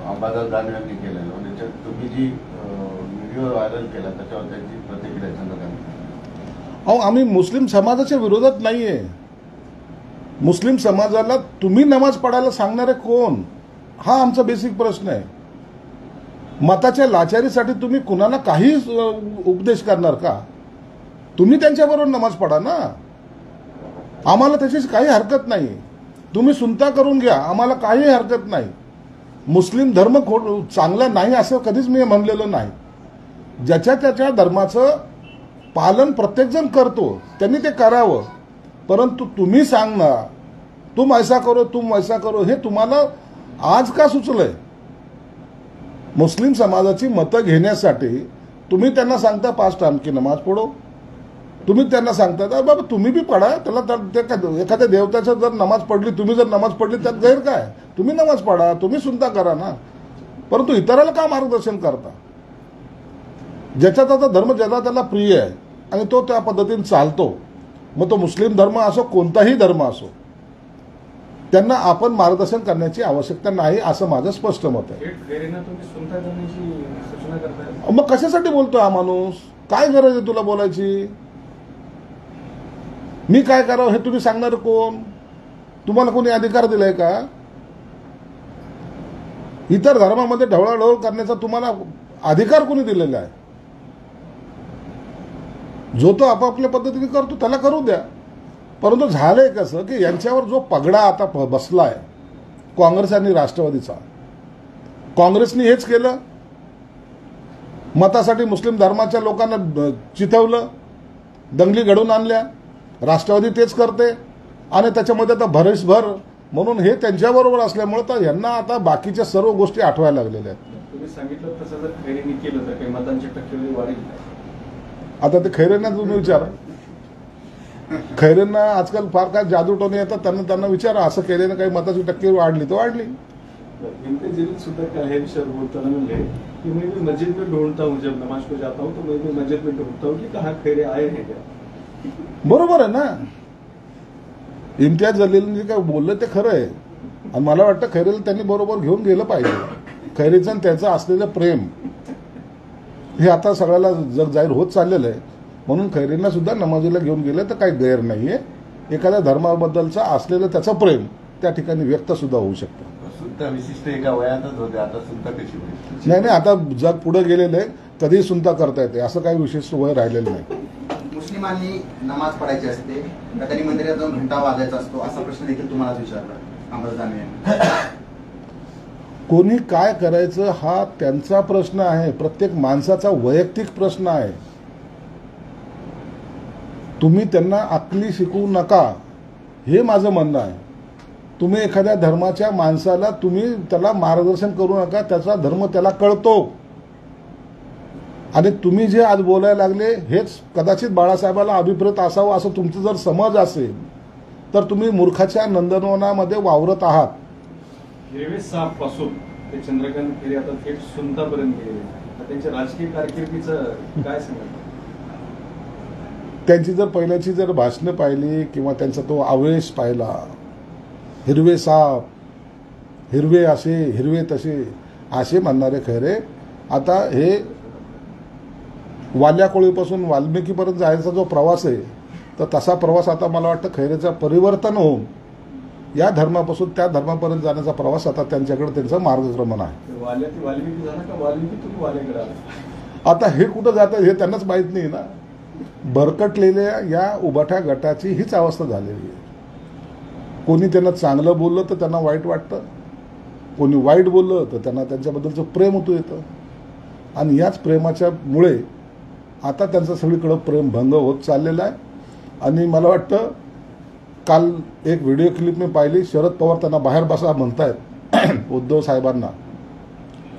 अंबादास दानवे यांनी केलेलं. म्हणजे तुम्ही जी व्हिडिओ व्हायरल केला त्याच्यावर त्यांची प्रतिक्रिया चंद्रकांत. आम्ही मुस्लिम समाजाच्या विरोधात नाहीये. मुस्लिम समाजाला तुम्ही नमाज पडायला सांगणारे कोण हा आमचा बेसिक प्रश्न आहे. मताच्या लाचारीसाठी तुम्ही कुणाला काही उपदेश करणार का? तुम्ही त्यांच्याबरोबर नमाज पडा ना, आम्हाला त्याची काही हरकत नाही. तुम्ही सुनता करून घ्या, आम्हाला काही हरकत नाही. मुस्लिम धर्म चांगला नाही असं कधीच मी म्हणलेलं नाही. ज्याच्या त्याच्या धर्माचं पालन प्रत्येकजण करतो, त्यांनी ते करावं. परंतु तुम्ही सांगणार तुम ऐसा करो तुम वैसा करो हे तुम्हाला आज का सुचलंय? मुस्लिम समाजाची मतं घेण्यासाठी तुम्ही त्यांना सांगता 5 टाइम की नमाज पढो, तुम्ही त्यांना सांगता बाबा तुम्ही बी पडा. त्याला एखाद्या देवताच्या जर नमाज पडली, तुम्ही जर नमाज पडली त्यात गैर काय? तुम्ही नमाज पडा, तुम्ही सुनता करा ना. परंतु इतराला का मार्गदर्शन करता? ज्याचा त्याचा धर्म ज्याला त्याला प्रिय आहे आणि तो त्या पद्धतीने चालतो, मग तो मुस्लिम धर्म असो कोणताही धर्म असो, त्यांना आपण मार्गदर्शन करण्याची आवश्यकता नाही असं माझं स्पष्ट मत आहे. मग कशासाठी बोलतोय हा माणूस? काय गरज आहे तुला बोलायची? मी काय करावं हे तुम्ही सांगणार कोण? तुम्हाला कोणी अधिकार दिलाय का? इतर धर्मामध्ये ढवळाढवळ करण्याचा तुम्हाला अधिकार कोणी दिलेला आहे? जो तो आपापल्या पद्धतीने करतो त्याला करू द्या. परंतु झालंय कसं की यांच्यावर जो पगडा आता बसलाय काँग्रेस आणि राष्ट्रवादीचा, काँग्रेसने हेच केलं, मतासाठी मुस्लिम धर्माच्या लोकांना चिथवलं, दंगली घडवून आणल्या. राष्ट्रवादी तेच करते. आणि त्याच्यामध्ये आता भरीसभर म्हणून हे त्यांच्याबरोबर असल्यामुळे तर यांना आता बाकीच्या सर्व गोष्टी आठवायला लागलेल्या आहेत. तुम्ही सांगितलं तसं जर खैरेंनी केलं तर काही मतांची टक्केवारी वाढेल. आता ते खैरेंना तुम्ही विचारा. खैरेंना आजकाल फार काय जादूटोने येतात, त्यांना विचारा असं केल्यानं काही मताची टक्केवारी वाढली तर वाढली. इम्तियाज जलील सुद्धा काल ह्या विषयावर बोलताना म्हणले की मैं भी मस्जिद में ढूंढता हूँ, जब नमाज को जाता हूँ तो मैं भी मस्जिद में ढूंढता हूँ की कहाँ खैरे आए हैं क्या. बरोबर आहे ना. इम्तियाज जलीलने काय बोललं ते खरं आहे आणि मला वाटतं खैरेला त्यांनी बरोबर घेऊन गेलं पाहिजे. खैरेचं आणि त्याचं असलेलं प्रेम हे आता सगळ्याला जग जाहीर होत चाललेलं आहे. म्हणून खैरेंना सुद्धा नमाजीला घेऊन गेलं तर काही गैर नाहीये. एखाद्या धर्माबद्दलचं असलेलं त्याचं प्रेम त्या ठिकाणी व्यक्त सुद्धा होऊ शकतं. सुद्धा विशिष्ट एका वयातच होते, आता सुद्धा कशी होईल? नाही आता जग पुढे गेलेलं आहे, कधीही सुनता करता येते, असं काही विशेष वय राहिलेलं नाही. मुस्लिमांनी नमाज पढायची असते का त्यांनी मंदिरात जाऊन घंटा वाजायचा असतो असा प्रश्न देखील तुम्हाला विचारला अंबादास दानवे यांनी. कोणी काय करायचं हा त्यांचा प्रश्न आहे, प्रत्येक माणसाचा वैयक्तिक प्रश्न आहे. तुम्ही त्यांना अक्कली शिकवू नका हे माझं म्हणणं आहे. तुम्ही एखाद्या धर्माच्या माणसाला तुम्ही त्याला मार्गदर्शन करू नका, त्याचा धर्म त्याला कळतो. आणि तुम्ही जे आज बोलायला लागले हेच कदाचित बाळासाहेबाला अभिप्रेत असावं असं तुमचं जर समज असेल तर तुम्ही मूर्खाच्या नंदनवनामध्ये वावरत आहात. हिरवे साप पासून ते चंद्रकांत खैरे आता थेट सुनतापर्यंत गेले. त्यांच्या राजकीय कारकिर्दीचं काय सांगाल? त्यांची जर पहिल्याची जर भाषणं पाहिली किंवा त्यांचा तो आवेश पाहिला, हिरवे साप, हिरवे असे, हिरवे तसे असे म्हणणारे खैरे आता हे वाल्याकोळीपासून वाल्मिकीपर्यंत जायचा जो प्रवास आहे तर तसा प्रवास आता मला वाटतं खैरेचं परिवर्तन होऊन या धर्मापासून त्या धर्मापर्यंत जाण्याचा प्रवास आता त्यांच्याकडे त्यांचं मार्गक्रमण आहे. वाल्यात वाल्मिकी झाला का वाल्मिकीतून वाल्याकडे आला? आता हे कुठं जातं हे त्यांनाच माहीत नाही ना. भरकटलेल्या या उभाठ्या गटाची हीच अवस्था झालेली आहे. कोणी त्यांना चांगलं बोललं तर त्यांना वाईट वाटतं, कोणी वाईट बोललं तर त्यांना त्यांच्याबद्दलचं प्रेम होतं येतं. आणि याच प्रेमाच्या मुळे आता त्यांचं सगळीकडं प्रेमभंग होत चाललेला आहे. आणि मला वाटतं काल एक व्हिडिओ क्लिप मी पाहिली, शरद पवार त्यांना बाहेर बसा म्हणतायत उद्धव साहेबांना.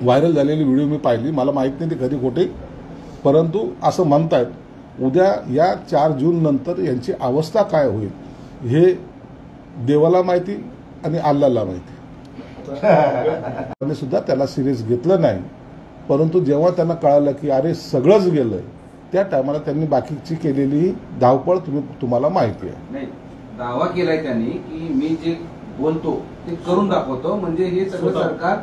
व्हायरल झालेली व्हिडिओ मी पाहिली, मला माहीत नाही ती कधी खोटी, परंतु असं म्हणतायत. उद्या या 4 जून नंतर यांची अवस्था काय होईल हे देवाला माहिती आणि अल्लाला माहिती. सुद्धा त्याला सिरियस घेतलं नाही, परंतु जेव्हा त्यांना कळालं की अरे सगळंच गेलंय त्या टायमाला त्यांनी बाकीची केलेली धावपळ तुम्हाला माहिती आहे. नाही, दावा केलाय त्यांनी की मी जे बोलतो ते करून दाखवतो, म्हणजे हे सगळं सरकार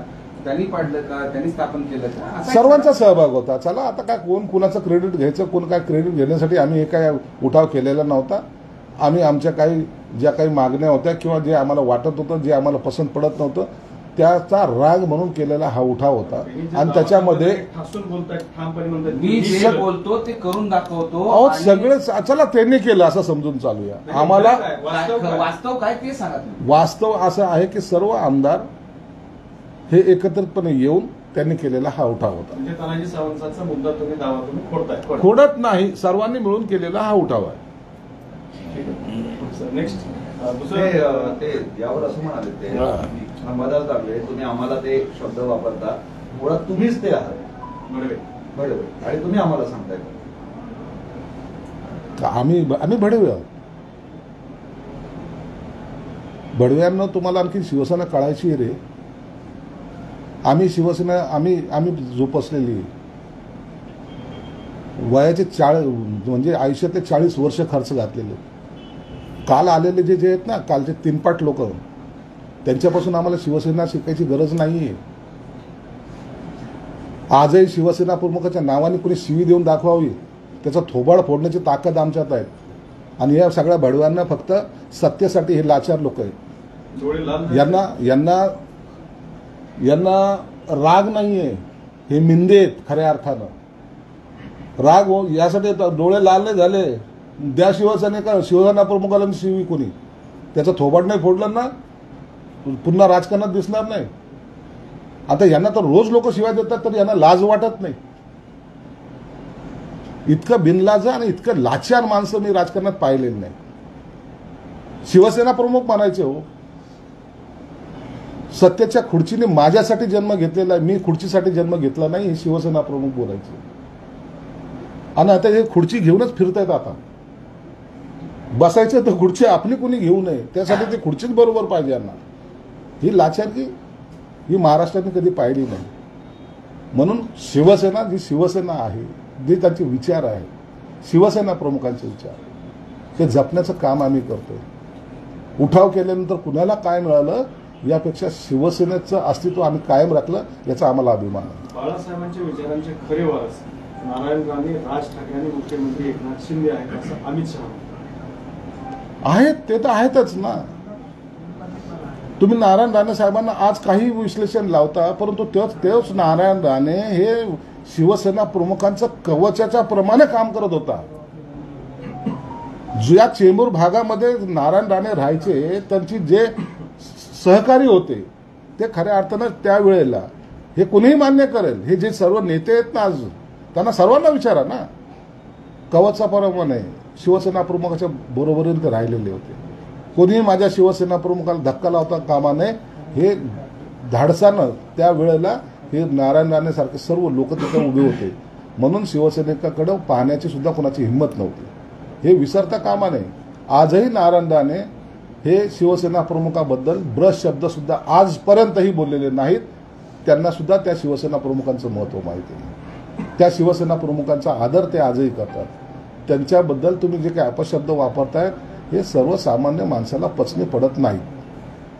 त्यांनी पाडलं का, त्यांनी स्थापन केलं का? सर्वांचा सहभाग होता. चला आता काय कोण कुणाचं क्रेडिट घ्यायचं, कोण काय क्रेडिट घेण्यासाठी आम्ही हे काय उठाव केलेला नव्हता. आम्ही आमच्या ज्या काही मागण्या होत्या किंवा जे आम्हाला वाटत होतं, जे आम्हाला पसंत पडत नव्हतं त्याचा राग म्हणून केलेला हा उठाव होता. आणि त्याच्यामध्ये मी जे बोलतो ते करून दाखवतो. सगळे चला त्यांनी केलं असं समजून चालूया. आम्हाला वास्तव काय ते सांगा. वास्तव असं आहे की सर्व आमदार हे एकत्रितपणे येऊन त्यांनी केलेला हा उठाव होता. म्हणजे तानाजी सावंतांचा मुद्दा तुम्ही दावा तुम्ही खोडताय? खोडत नाही, सर्वांनी मिळून केलेला हा उठाव आहे. नेक्स्ट ते यावर असं म्हणाले ते अंबादास दानवे, तुम्ही आम्हाला ते शब्द वापरता, मुळात तुम्हीच ते आहात बरोबर, आणि तुम्ही आम्हाला सांगताय आम्ही भडवे आहोत. भडव्यांना तुम्हाला आणखी शिवसेना कळायची रे. आम्ही शिवसेना आम्ही जोपासलेली वयाचे 40 म्हणजे आयुष्यातले 40 वर्ष खर्च घातलेले. काल आलेले जे आहेत ना, कालचे 3 पाट लोक, त्यांच्यापासून आम्हाला शिवसेना शिकायची गरज नाहीये. आजही शिवसेना प्रमुखाच्या नावाने कोणी शिवी देऊन दाखवावी, त्याचा थोबाड फोडण्याची ताकद आमच्यात आहे. आणि या सगळ्या भडव्यांना फक्त सत्तेसाठी हे लाचार लोक आहेत. यांना राग नाहीये, हे मिंदे आहेत खऱ्या अर्थानं. राग यासाठी डोळे लाल नाही झाले, द्या शिवसेना प्रमुखाला शिवी कोणी त्याचा थोबाड नाही फोडलं ना, पुन्हा राजकारणात दिसणार नाही. आता यांना तर रोज लोक शिवाय देतात तर यांना लाज वाटत नाही. इतकं बिनलाज आणि इतकं लाचार माणसं मी राजकारणात पाहिलेलं नाही. शिवसेना प्रमुख म्हणायचे हो. सत्तेच्या खुर्चीने माझ्यासाठी जन्म घेतलेला आहे, मी खुर्चीसाठी जन्म घेतला नाही, हे शिवसेना प्रमुख बोलायचे. आणि आता हे खुर्ची घेऊनच फिरतायत. आता बसायचं तर खुर्ची आपली कोणी घेऊ नये, त्यासाठी ते खुर्चीच बरोबर पाहिजे यांना. ही लाचारगी ही महाराष्ट्राने कधी पाहिली नाही. म्हणून शिवसेना जी शिवसेना आहे, जे त्यांचे विचार आहे, शिवसेना प्रमुखांचे विचार, ते जपण्याचं काम आम्ही करतोय. उठाव केल्यानंतर कुणाला काय मिळालं यापेक्षा शिवसेनेचं अस्तित्व आम्ही कायम राखलं याचा आम्हाला अभिमान आहे. बाळासाहेबांच्या विचारांचे खरे वारस नारायण राणे, राज ठाकरे आणि मुख्यमंत्री एकनाथ शिंदे आहेत असं अमित शहा आहेत. ते तर आहेतच ना. तुम्ही नारायण राणे साहेबांना आज काही विश्लेषण लावता, परंतु तेच नारायण राणे हे शिवसेना प्रमुखांचं कवचाच्या प्रमाणे काम करत होता. ज्या चेंबूर भागामध्ये नारायण राणे राहायचे, त्यांची जे सहकारी होते ते खऱ्या अर्थानं त्यावेळेला, हे कुणीही मान्य करेल, हे जे सर्व नेते आहेत ना आज, त्यांना सर्वांना विचारा ना, कवचा प्रमाणे शिवसेना प्रमुखाच्या बरोबरीने ते राहिलेले होते. कोणीही माझ्या शिवसेना प्रमुखाला धक्का लावता कामा नये, हे धाडसानं त्यावेळेला हे नारायण राणे सारखे सर्व लोक तिथे उभे होते. म्हणून शिवसेनेकडे पाहण्याची सुद्धा कोणाची हिंमत नव्हती. हे विसरता कामा नये. आजही नारायण राणे हे शिवसेना प्रमुखाबद्दल ब्रश शब्द सुद्धा आजपर्यंतही बोललेले नाहीत. त्यांना सुद्धा त्या शिवसेना प्रमुखांचं महत्त्व माहिती आहे. त्या शिवसेना प्रमुखांचा आदर ते आजही करतात. त्यांच्याबद्दल तुम्ही जे काही अपशब्द वापरताय हे सर्वसामान्य माणसाला पचने पडत नाही.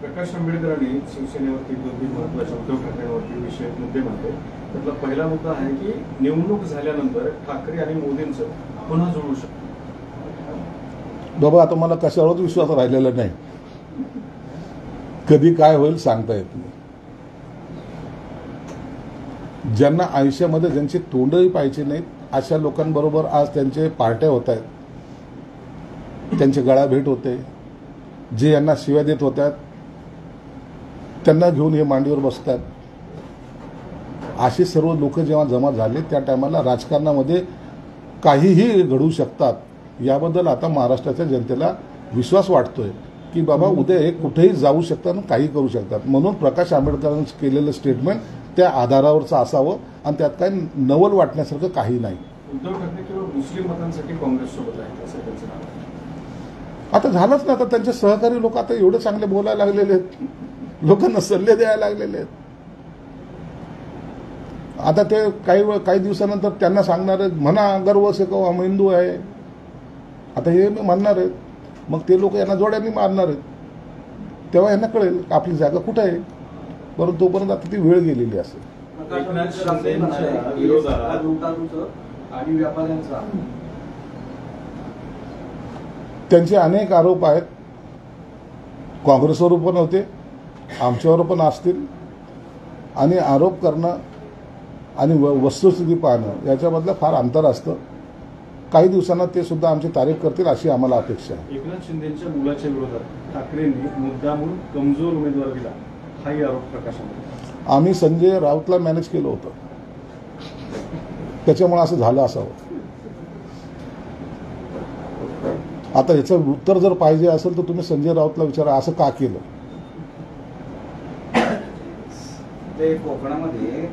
प्रकाश आंबेडकरांनी शिवसेनेवरती 2-3 महत्त्वाच्या उद्धव ठाकरेंवरती विषय मुद्दे मांडले. त्यातला पहिला मुद्दा आहे की निवडणूक झाल्यानंतर ठाकरे आणि मोदींचं पुन्हा जोडू शकतो. बाबा, आता मला कशावरच विश्वास राहिलेला नाही. कधी काय होईल सांगता येत नाही. ज्यांना आयुष्यामध्ये ज्यांची तोंडही पाहिजे नाहीत अशा लोकांबरोबर आज त्यांचे पार्ट्या होत आहेत, त्यांचे गळाभेट होते. जे यांना शिव्या देत होत्यात त्यांना घेऊन हे मांडीवर बसतात. असे सर्व लोक जेव्हा जमा झाले त्या टायमाला राजकारणामध्ये काहीही घडू शकतात. याबद्दल आता महाराष्ट्राच्या जनतेला विश्वास वाटतोय की बाबा उद्या हे कुठेही जाऊ शकतात आणि काही करू शकतात. म्हणून प्रकाश आंबेडकरांनी केलेलं स्टेटमेंट त्या आधारावरचं असावं आणि त्यात काही नवल वाटण्यासारखं काही नाही. उद्धव ठाकरे केवळ मुस्लिम मतांसाठी काँग्रेससोबत आहेत असं त्यांचं नाव आहे. आता झालंच ना. आता त्यांचे सहकारी लोक आता एवढे चांगले बोलायला लागलेले आहेत, लोकांना सल्ले द्यायला लागलेले आहेत. आता ते काही दिवसानंतर त्यांना सांगणार आहेत म्हणा गर्व से कहो हम हिंदू आहे. आता हे मी म्हणणार आहेत, मग ते लोक यांना जोड्यांनी मारणार आहेत. तेव्हा यांना कळेल आपली जागा कुठं आहे. परंतु तोपर्यंत आता ती वेळ गेलेली असेल. एकनाथ शिंदेंच्या विरोधात आणि व्यापाऱ्यांचा त्यांचे अनेक आरोप आहेत. काँग्रेसवर पण होते, आमच्यावर पण असतील. आणि आरोप करणं आणि वस्तुस्थिती पाहणं याच्यामधलं फार अंतर असतं. काही दिवसांना ते सुद्धा आमची तारीफ करतील अशी आम्हाला अपेक्षा आहे. एकनाथ शिंदेंच्या मुलाच्या विरोधात ठाकरेंनी मुद्दामून कमजोर उमेदवार दिला, हाही आरोप प्रकाशामध्ये. आम्ही संजय राऊतला मॅनेज केलं होतं, त्याच्यामुळे असं झालं असावं. आता याचं उत्तर जर पाहिजे असेल तर तुम्ही संजय राऊतला विचारा, असं का केलं. ते कोकणामध्ये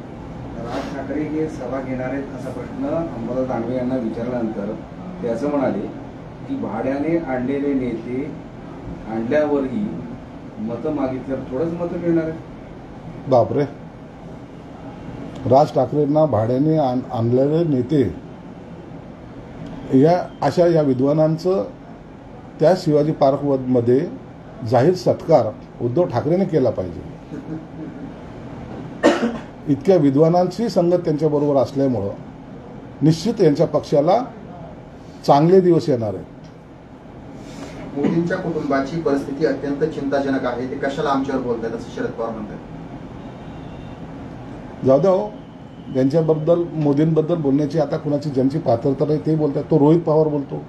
राज ठाकरे हे सभा घेणार आहेत असा प्रश्न अंबादास दानवे यांना विचारल्यानंतर ते असं म्हणाले की भाड्याने आणलेले नेते आणल्यावरही मतं मागितल्यावर थोडंच मतं मिळणार आहे. बापरे, राज ठाकरेंना भाड्याने आणलेले नेते या विद्वानांचं त्या शिवाजी पार्कमध्ये जाहीर सत्कार उद्धव ठाकरेने केला पाहिजे. इतक्या विद्वानांची संगत त्यांच्याबरोबर असल्यामुळं निश्चित यांच्या पक्षाला चांगले दिवस येणार आहेत. मोदींच्या कुटुंबाची परिस्थिती अत्यंत चिंताजनक आहे, ते कशाला आमच्यावर बोलतात असं शरद पवार म्हणतात. जाऊ द्या हो, त्यांच्याबद्दल मोदींबद्दल बोलण्याची आता कुणाची ज्यांची पात्रता नाही ते बोलतात. तो रोहित पवार बोलतो.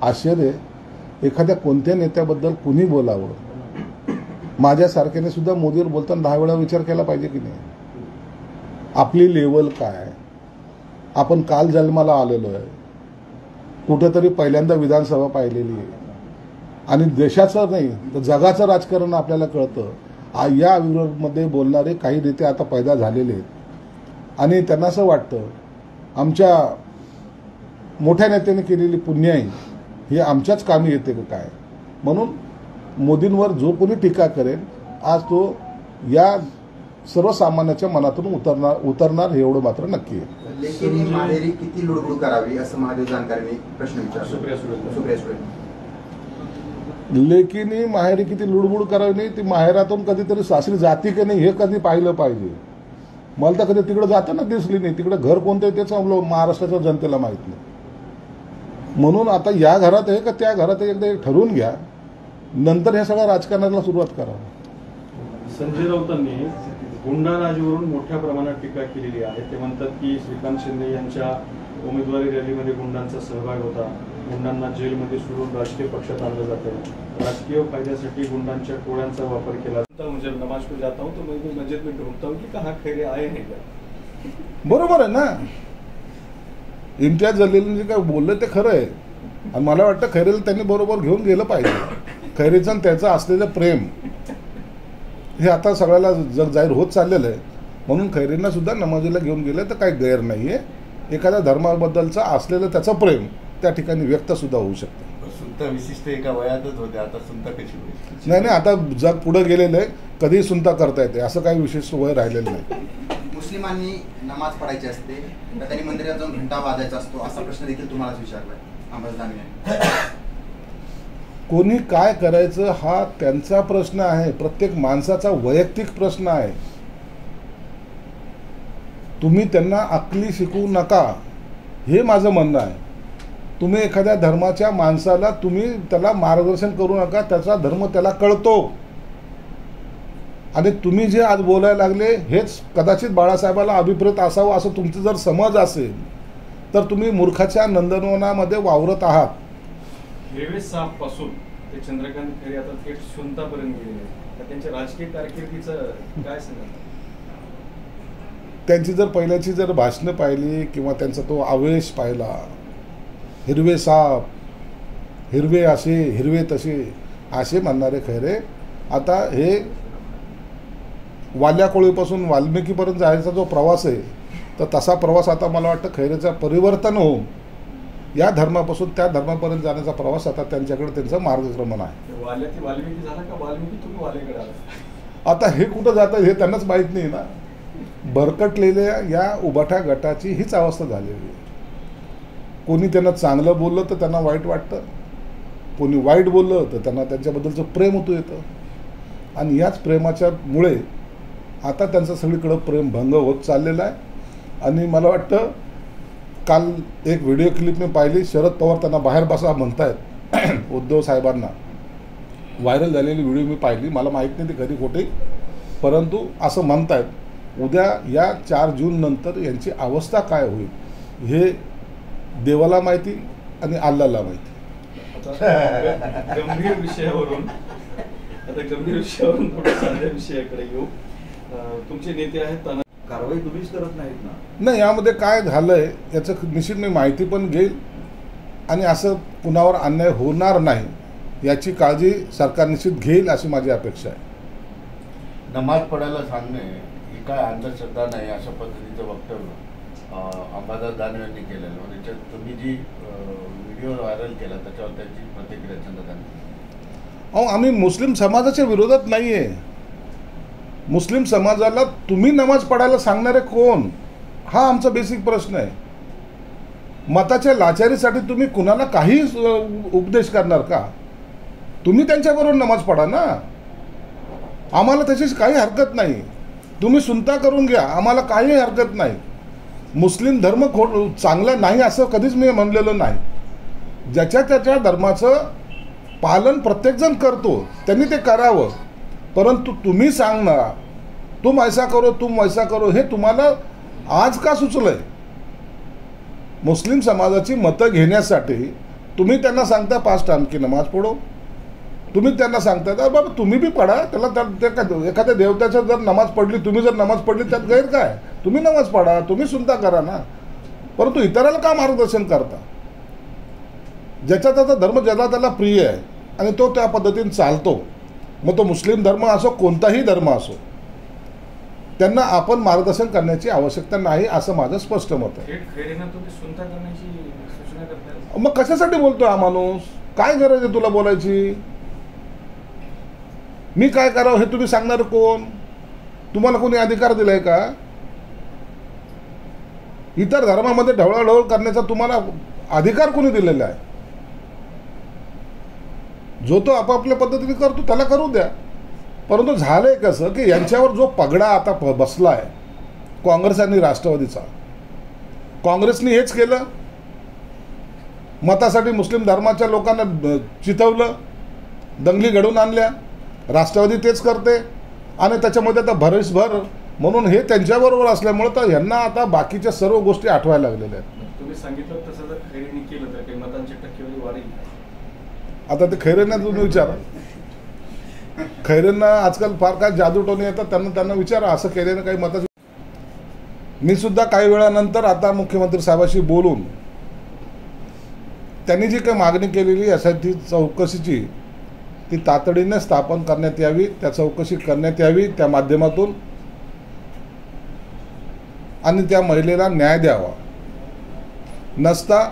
आश्चर्य, एखाद्या कोणत्या नेत्याबद्दल कुणी बोलावं. माझ्यासारख्याने सुद्धा मोदीवर बोलताना 10 वेळा विचार केला पाहिजे की नाही. आपली लेवल काय, आपण काल जन्माला आलेलो आहे, कुठेतरी पहिल्यांदा विधानसभा पाहिलेली आहे. आणि देशाचं नाही तर जगाचं राजकारण आपल्याला कळतं. या विरोधामध्ये बोलणारे काही नेते आता पैदा झालेले आहेत आणि त्यांना असं वाटतं आमच्या मोठ्या नेत्याने केलेली पुण्याई ही आमच्याच कामी येते का काय. म्हणून मोदींवर जो कोणी टीका करेल आज तो या सर्वसामान्याच्या मनातून उतरणार हे एवढं मात्र नक्की आहे. लेकीने माहेरी किती लुडबुड करावी असं महादेव जानकरांनी प्रश्न विचारला. सुप्रिया सुळे लेकीने माहेरी किती लुडबुड करावी नाही, ती माहेरातून कधीतरी सासरी जाती की नाही हे कधी पाहिलं पाहिजे. मला तर कधी तिकडे जाताना दिसली नाही. तिकडे घर कोणतं आहे तेच महाराष्ट्राच्या जनतेला माहित नाही. म्हणून आता या घरात आहे का त्या घरात आहे एकदा ठरवून घ्या, नंतर ह्या सगळ्या राजकारणाला सुरुवात करा. संजय राऊतांनी गुंडा राजवरून मोठ्या प्रमाणात टीका केलेली आहे. ते म्हणतात की श्रीकांत शिंदे यांच्या उमेदवारी रॅलीमध्ये गुंडांचा सहभाग होता, गुंडांना जेलमध्ये सोडून राजकीय पक्षात आणलं जातं, राजकीय फायद्यासाठी गुंडांच्या टोळ्यांचा वापर केला जातो. मुझे नमाज को जाता हूं तो मैं भी मस्जिद में ढूंढता हूं कि कहां खैरे आए हैं क्या. बरोबर आहे ना. इम्तियाज जलीलने काय बोललं ते खरं आहे आणि मला वाटतं खैरेला त्यांनी बरोबर घेऊन गेलं पाहिजे. खैरेचं आणि त्याचं असलेलं प्रेम हे आता सगळ्याला जग जाहीर होत चाललेलं आहे. म्हणून खैरेंना सुद्धा नमाजीला घेऊन गेलं तर काही गैर नाही आहे. एखाद्या धर्माबद्दलचं असलेलं त्याचं प्रेम त्या ठिकाणी व्यक्त सुद्धा होऊ शकतं. सुनता विशिष्ट एका वयातच होते, आता सुनता कशी होईल? नाही आता जग पुढे गेलेलं आहे, कधीही सुनता करता येते, असं काही विशेष वय राहिलेलं नाही. मुस्लिमांनी नमाज पढायची असते तर त्यांनी मंदिरात जाऊन घंटा वाजायचा असतो असा प्रश्न देखील तुम्हालाच विचारलाय अंबादास दानवे. कोणी काय करायचं हा त्यांचा प्रश्न आहे, प्रत्येक माणसाचा वैयक्तिक प्रश्न आहे. तुम्ही त्यांना अक्कली शिकवू नका हे माझं म्हणणं आहे. तुम्ही एखाद्या धर्माच्या माणसाला तुम्ही त्याला मार्गदर्शन करू नका, त्याचा धर्म त्याला कळतो. आणि तुम्ही जे आज बोलायला लागले हेच कदाचित बाळासाहेबाला अभिप्रेत असावं असं तुमचं जर समज असेल तर तुम्ही मूर्खाच्या नंदनवनामध्ये वावरत आहात. हिरवे साप पासून ते चंद्रकांत खैरे आता थेट सुनतापर्यंत गेलेले आहेत. तर त्यांच्या राजकीय कारकिर्दीचं काय सांगा. त्यांची जर पहिल्याची जर भाषणं पाहिली किंवा त्यांचा तो आवेश पाहिला, हिरवे साप, हिरवे असे हिरवे तसे असे म्हणणारे खैरे आता हे वाल्या कोळीपासून वाल्मिकीपर्यंत जायचा जो प्रवास आहे तर तसा प्रवास आता मला वाटतं खैरेचा परिवर्तन होऊन या धर्मापासून त्या धर्मापर्यंत जाण्याचा प्रवास आता त्यांच्याकडे त्यांचं मार्गक्रमण आहे. वाल्याची वाल्मिकी झाला का वाल्मिकी तुम्ही वाल्याकडे आला. आता हे कुठं जातं हे त्यांनाच माहीत नाही ना. भरकटलेल्या या उभाठ्या गटाची हीच अवस्था झालेली आहे. कोणी त्यांना चांगलं बोललं तर त्यांना वाईट वाटतं, कोणी वाईट बोललं तर त्यांना त्यांच्याबद्दलचं प्रेम होतं येतं. आणि याच प्रेमाच्या मुळे आता त्यांचं सगळीकडं प्रेम भंग होत चाललेलं आहे. आणि मला वाटतं काल एक व्हिडिओ क्लिप मी पाहिली, शरद पवार त्यांना बाहेर बसा म्हणतायत उद्धव साहेबांना. व्हायरल झालेली व्हिडिओ मी पाहिली, मला माहीत नाही ती खरी खोटी, परंतु असं म्हणतायत. उद्या या 4 जून नंतर यांची अवस्था काय होईल हे देवाला माहिती आणि अल्लाला माहिती. गंभीर विषयावरून थोड्या साध्या विषयाकडे येऊ. तुमचे नेते आहेत, कारवाई तुम्हीच करत नाहीत ना. नाही, यामध्ये काय झालंय याचं निश्चित मी माहिती पण घेईल आणि असं कुणावर अन्याय होणार नाही याची काळजी सरकार निश्चित घेईल अशी माझी अपेक्षा आहे. नमाज पढायला सांगणे ही काय अंधश्रद्धा नाही अशा पद्धतीचं वक्तव्य अंबादास दानवे यांनी केलेलं. म्हणजे तुम्ही जी व्हिडिओ व्हायरल केला त्याच्यावर त्याची प्रतिक्रिया चंद्रकांत. आम्ही मुस्लिम समाजाच्या विरोधात नाही आहे. मुस्लिम समाजाला तुम्ही नमाज पढायला सांगणारे कोण हा आमचा बेसिक प्रश्न आहे. मताच्या लाचारीसाठी तुम्ही कुणाला काही उपदेश करणार का. तुम्ही त्यांच्याबरोबर नमाज पढा ना, आम्हाला त्याची काही हरकत नाही. तुम्ही सुनता करून घ्या, आम्हाला काही हरकत नाही. मुस्लिम धर्म चांगला नाही असं कधीच मी म्हणलेलं नाही. ज्याच्या त्याच्या धर्माचं पालन प्रत्येकजण करतो, त्यांनी ते करावं. परंतु तुम्ही सांगणार तुम ऐसा करो तुम वैसा करो हे तुम्हाला आज का सुचलंय. मुस्लिम समाजाची मतं घेण्यासाठी तुम्ही त्यांना सांगता 5 टाइम की नमाज पढो. तुम्ही त्यांना सांगता बाबा तुम्ही बी पढा, त्याला एखाद्या देवताच्या जर नमाज पडली, तुम्ही जर नमाज पडली त्यात गैर काय. तुम्ही नमाज पढा, तुम्ही सुनता करा ना. परंतु इतराला का मार्गदर्शन करता. ज्याचा त्याचा धर्म ज्याला त्याला प्रिय आहे आणि तो त्या पद्धतीने चालतो. मग तो मुस्लिम धर्म असो, कोणताही धर्म असो, त्यांना आपण मार्गदर्शन करण्याची आवश्यकता नाही, असं माझं स्पष्ट मत आहे. मग कशासाठी बोलतोय हा माणूस? काय गरज आहे तुला बोलायची? मी काय करावं हे तुम्ही सांगणार कोण? तुम्हाला कोणी अधिकार दिलाय का? इतर धर्मामध्ये ढवळाढवळ करण्याचा तुम्हाला अधिकार कोणी दिलेला आहे? जो तो आपापल्या पद्धतीने करतो, त्याला करू द्या. परंतु झालंय कसं की यांच्यावर जो पगडा आता बसला आहे काँग्रेस आणि राष्ट्रवादीचा, काँग्रेसने हेच केलं, मतासाठी मुस्लिम धर्माच्या लोकांना चिथवलं, दंगली घडवून आणल्या. राष्ट्रवादी तेच करते आणि त्याच्यामध्ये आता भरीसभर म्हणून हे त्यांच्याबरोबर असल्यामुळे तर यांना आता बाकीच्या सर्व गोष्टी आठवायला लागलेल्या आहेत. तुम्ही सांगितलं तसं जर खैरेंनी केलं तर काही मतांची टक्केवारी वाढेल. आता ते खैरेंना तुम्ही विचारा. खैरेंना आजकाल फार काय जादूटोणे येतात, त्यांना विचारा असं केल्यानं काही मताची. मी सुद्धा काही वेळानंतर आता मुख्यमंत्री साहेबांशी बोलून त्यांनी जी काही मागणी केलेली यासाठी चौकशीची ती तातडीने स्थापन करण्यात यावी, त्या चौकशी करण्यात यावी त्या माध्यमातून, आणि त्या महिलेला न्याय द्यावा. नसता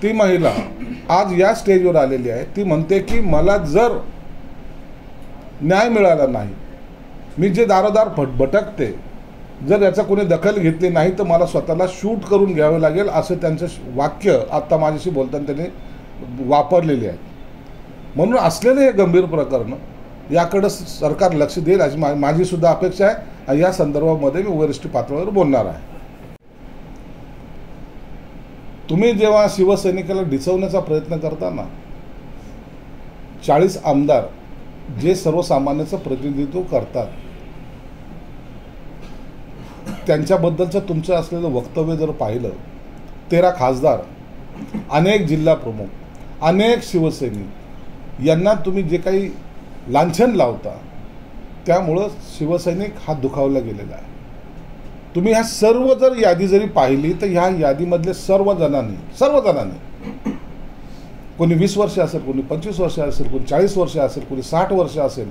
ती महिला आज या स्टेजवर आलेली आहे. ती म्हणते की मला जर न्याय मिळाला नाही, मी जे दारोदार भटकते, जर याचा कोणी दखल घेतली नाही तर मला स्वतःला शूट करून घ्यावे लागेल, असं त्यांचं वाक्य आता माझ्याशी बोलताना त्यांनी वापरलेले आहे. म्हणून असलेले हे गंभीर प्रकरण याकडे सरकार लक्ष देईल अशी माझी सुद्धा अपेक्षा आहे. आणि या संदर्भामध्ये मी वरिष्ठ पातळीवर बोलणार आहे. तुम्ही जेव्हा शिवसैनिकाला डिसवण्याचा प्रयत्न करता ना, 40 आमदार जे सर्वसामान्याचं प्रतिनिधित्व करतात त्यांच्याबद्दलचं तुमचं असलेलं वक्तव्य जर पाहिलं, 13 खासदार, अनेक जिल्हा प्रमुख, अनेक शिवसैनिक यांना तुम्ही जे काही लांछन लावता त्यामुळं शिवसैनिक हा दुखावला गेलेला आहे. तुम्ही ह्या सर्व जर यादी जरी पाहिली तर ह्या यादीमधले सर्वजणांनी कोणी 20 वर्ष असेल, कोणी 25 वर्ष असेल, कोणी 40 वर्ष असेल, कोणी 60 वर्ष असेल,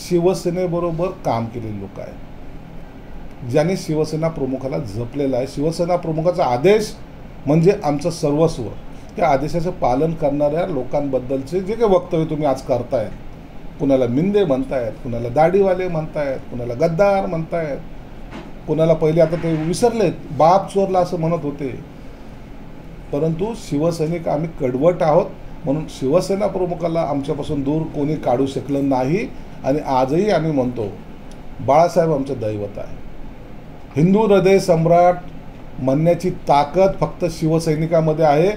शिवसेनेबरोबर काम केलेले लोक आहेत, ज्यांनी शिवसेना प्रमुखाला जपलेला आहे. शिवसेना प्रमुखाचा आदेश म्हणजे आमचं सर्वस्व. त्या आदेशाचं पालन करणाऱ्या लोकांबद्दलचे जे काही वक्तव्य तुम्ही आज करतायत, कुणाला मिंदे म्हणतायत, कुणाला दाढीवाले म्हणतायत, कुणाला गद्दार म्हणतायत, कुणाला पहिले आता ते विसरलेत बाप चोरला असं म्हणत होते. परंतु शिवसैनिक आम्ही कडवट आहोत, म्हणून शिवसेना प्रमुखाला आमच्यापासून दूर कोणी काढू शकलं नाही. आणि आजही आम्ही म्हणतो बाळासाहेब आमचं दैवत आहे. हिंदू हृदय सम्राट म्हणण्याची ताकद फक्त शिवसैनिकामध्ये आहे.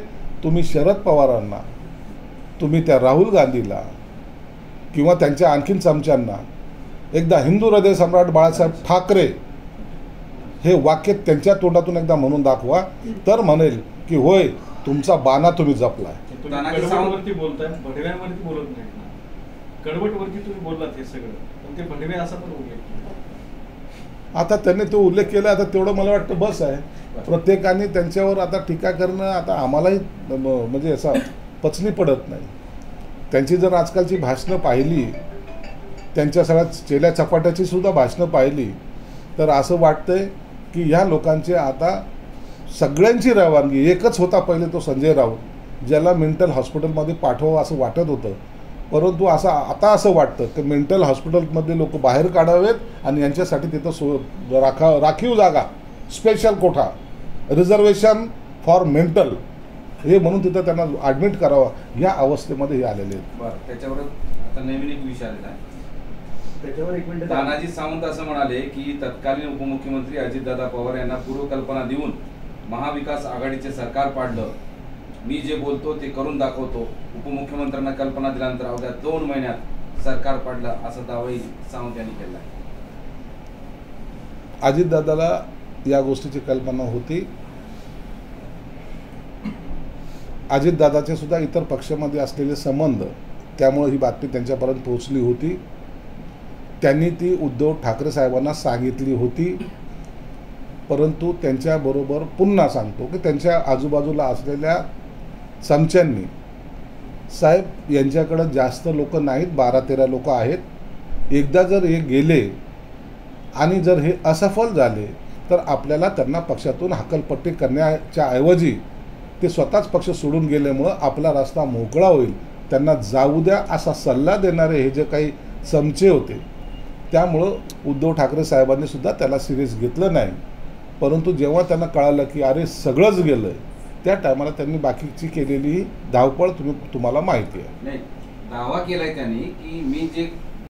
तुम्ही शरद पवारांना, तुम्ही त्या राहुल गांधीला किंवा त्यांच्या आणखीन चमच्यांना एकदा हिंदू हृदय सम्राट बाळासाहेब ठाकरे हे वाक्य त्यांच्या तोंडातून एकदा म्हणून दाखवा, तर म्हणेल की होय तुमचा बाणा तुम्ही जपलाय. कडवटवरती बोलताय, भडव्यांवरती बोलत नाही ना. कडवटवरती तुम्ही बोललात हे सगळं, पण ते भडवे असा पण उल्लेख. आता त्यांनी तो उल्लेख केला, आता तेवढं मला वाटतं बस आहे. प्रत्येकाने त्यांच्यावर आता टीका करणं आता आम्हालाही म्हणजे असा पचनी पडत नाही. त्यांची जर आजकालची भाषणं पाहिली, त्यांच्या सगळ्या चेल्या चपाट्याची सुद्धा भाषणं पाहिली, तर असं वाटतंय की ह्या लोकांचे आता सगळ्यांची रवानगी एकच होता. पहिले तो संजय राऊत, ज्याला मेंटल हॉस्पिटलमध्ये पाठवावं असं वाटत होतं, परंतु आता असं वाटतं की मेंटल हॉस्पिटलमधले लोक बाहेर काढावेत आणि यांच्यासाठी तिथं राखीव जागा, स्पेशल कोठा, रिझर्वेशन फॉर मेंटल हे म्हणून तिथं त्यांना ॲडमिट करावं, या अवस्थेमध्ये हे आलेले आहेत. बरं, त्याच्यावर आता नवीन एक विषय आलेला आहे. त्याच्यावर एक मिनिट. तानाजी सावंत असं म्हणाले की तत्कालीन उपमुख्यमंत्री अजितदादा पवार यांना पूर्वकल्पना देऊन महाविकास आघाडीचे सरकार पाडलं. मी जे बोलतो ते करून दाखवतो. उपमुख्यमंत्र्यांना कल्पना दिल्यानंतर अवघ्या 2 महिन्यात सरकार पाडलं, असा दावाही सावंत यांनी केला आहे. अजितदादाला या गोष्टीची कल्पना होती. अजितदादाचे सुद्धा इतर पक्षामध्ये असलेले संबंध, त्यामुळे ही बातमी त्यांच्यापर्यंत पोहोचली होती. त्यांनी ती उद्धव ठाकरे साहेबांना सांगितली होती. परंतु त्यांच्याबरोबर पुन्हा सांगतो की त्यांच्या आजूबाजूला असलेल्या चमच्यांनी साहेब यांच्याकडं जास्त लोक नाहीत, 12-13 लोक आहेत. एकदा जर हे गेले आणि जर हे असफल झाले तर आपल्याला त्यांना पक्षातून हकलपट्टी करण्याच्या ऐवजी ते स्वतःच पक्ष सोडून गेल्यामुळं आपला रस्ता मोकळा होईल. त्यांना जाऊ द्या असा सल्ला देणारे हे जे काही चमचे होते, त्यामुळं उद्धव ठाकरे साहेबांनी सुद्धा त्याला सिरियस घेतलं नाही. परंतु जेव्हा त्यांना कळालं की अरे सगळंच गेलं आहे, त्या टायमाला त्यांनी बाकीची केलेली धावपळ तुम्हाला माहिती आहे. नाही, दावा केलाय त्यांनी की मी जे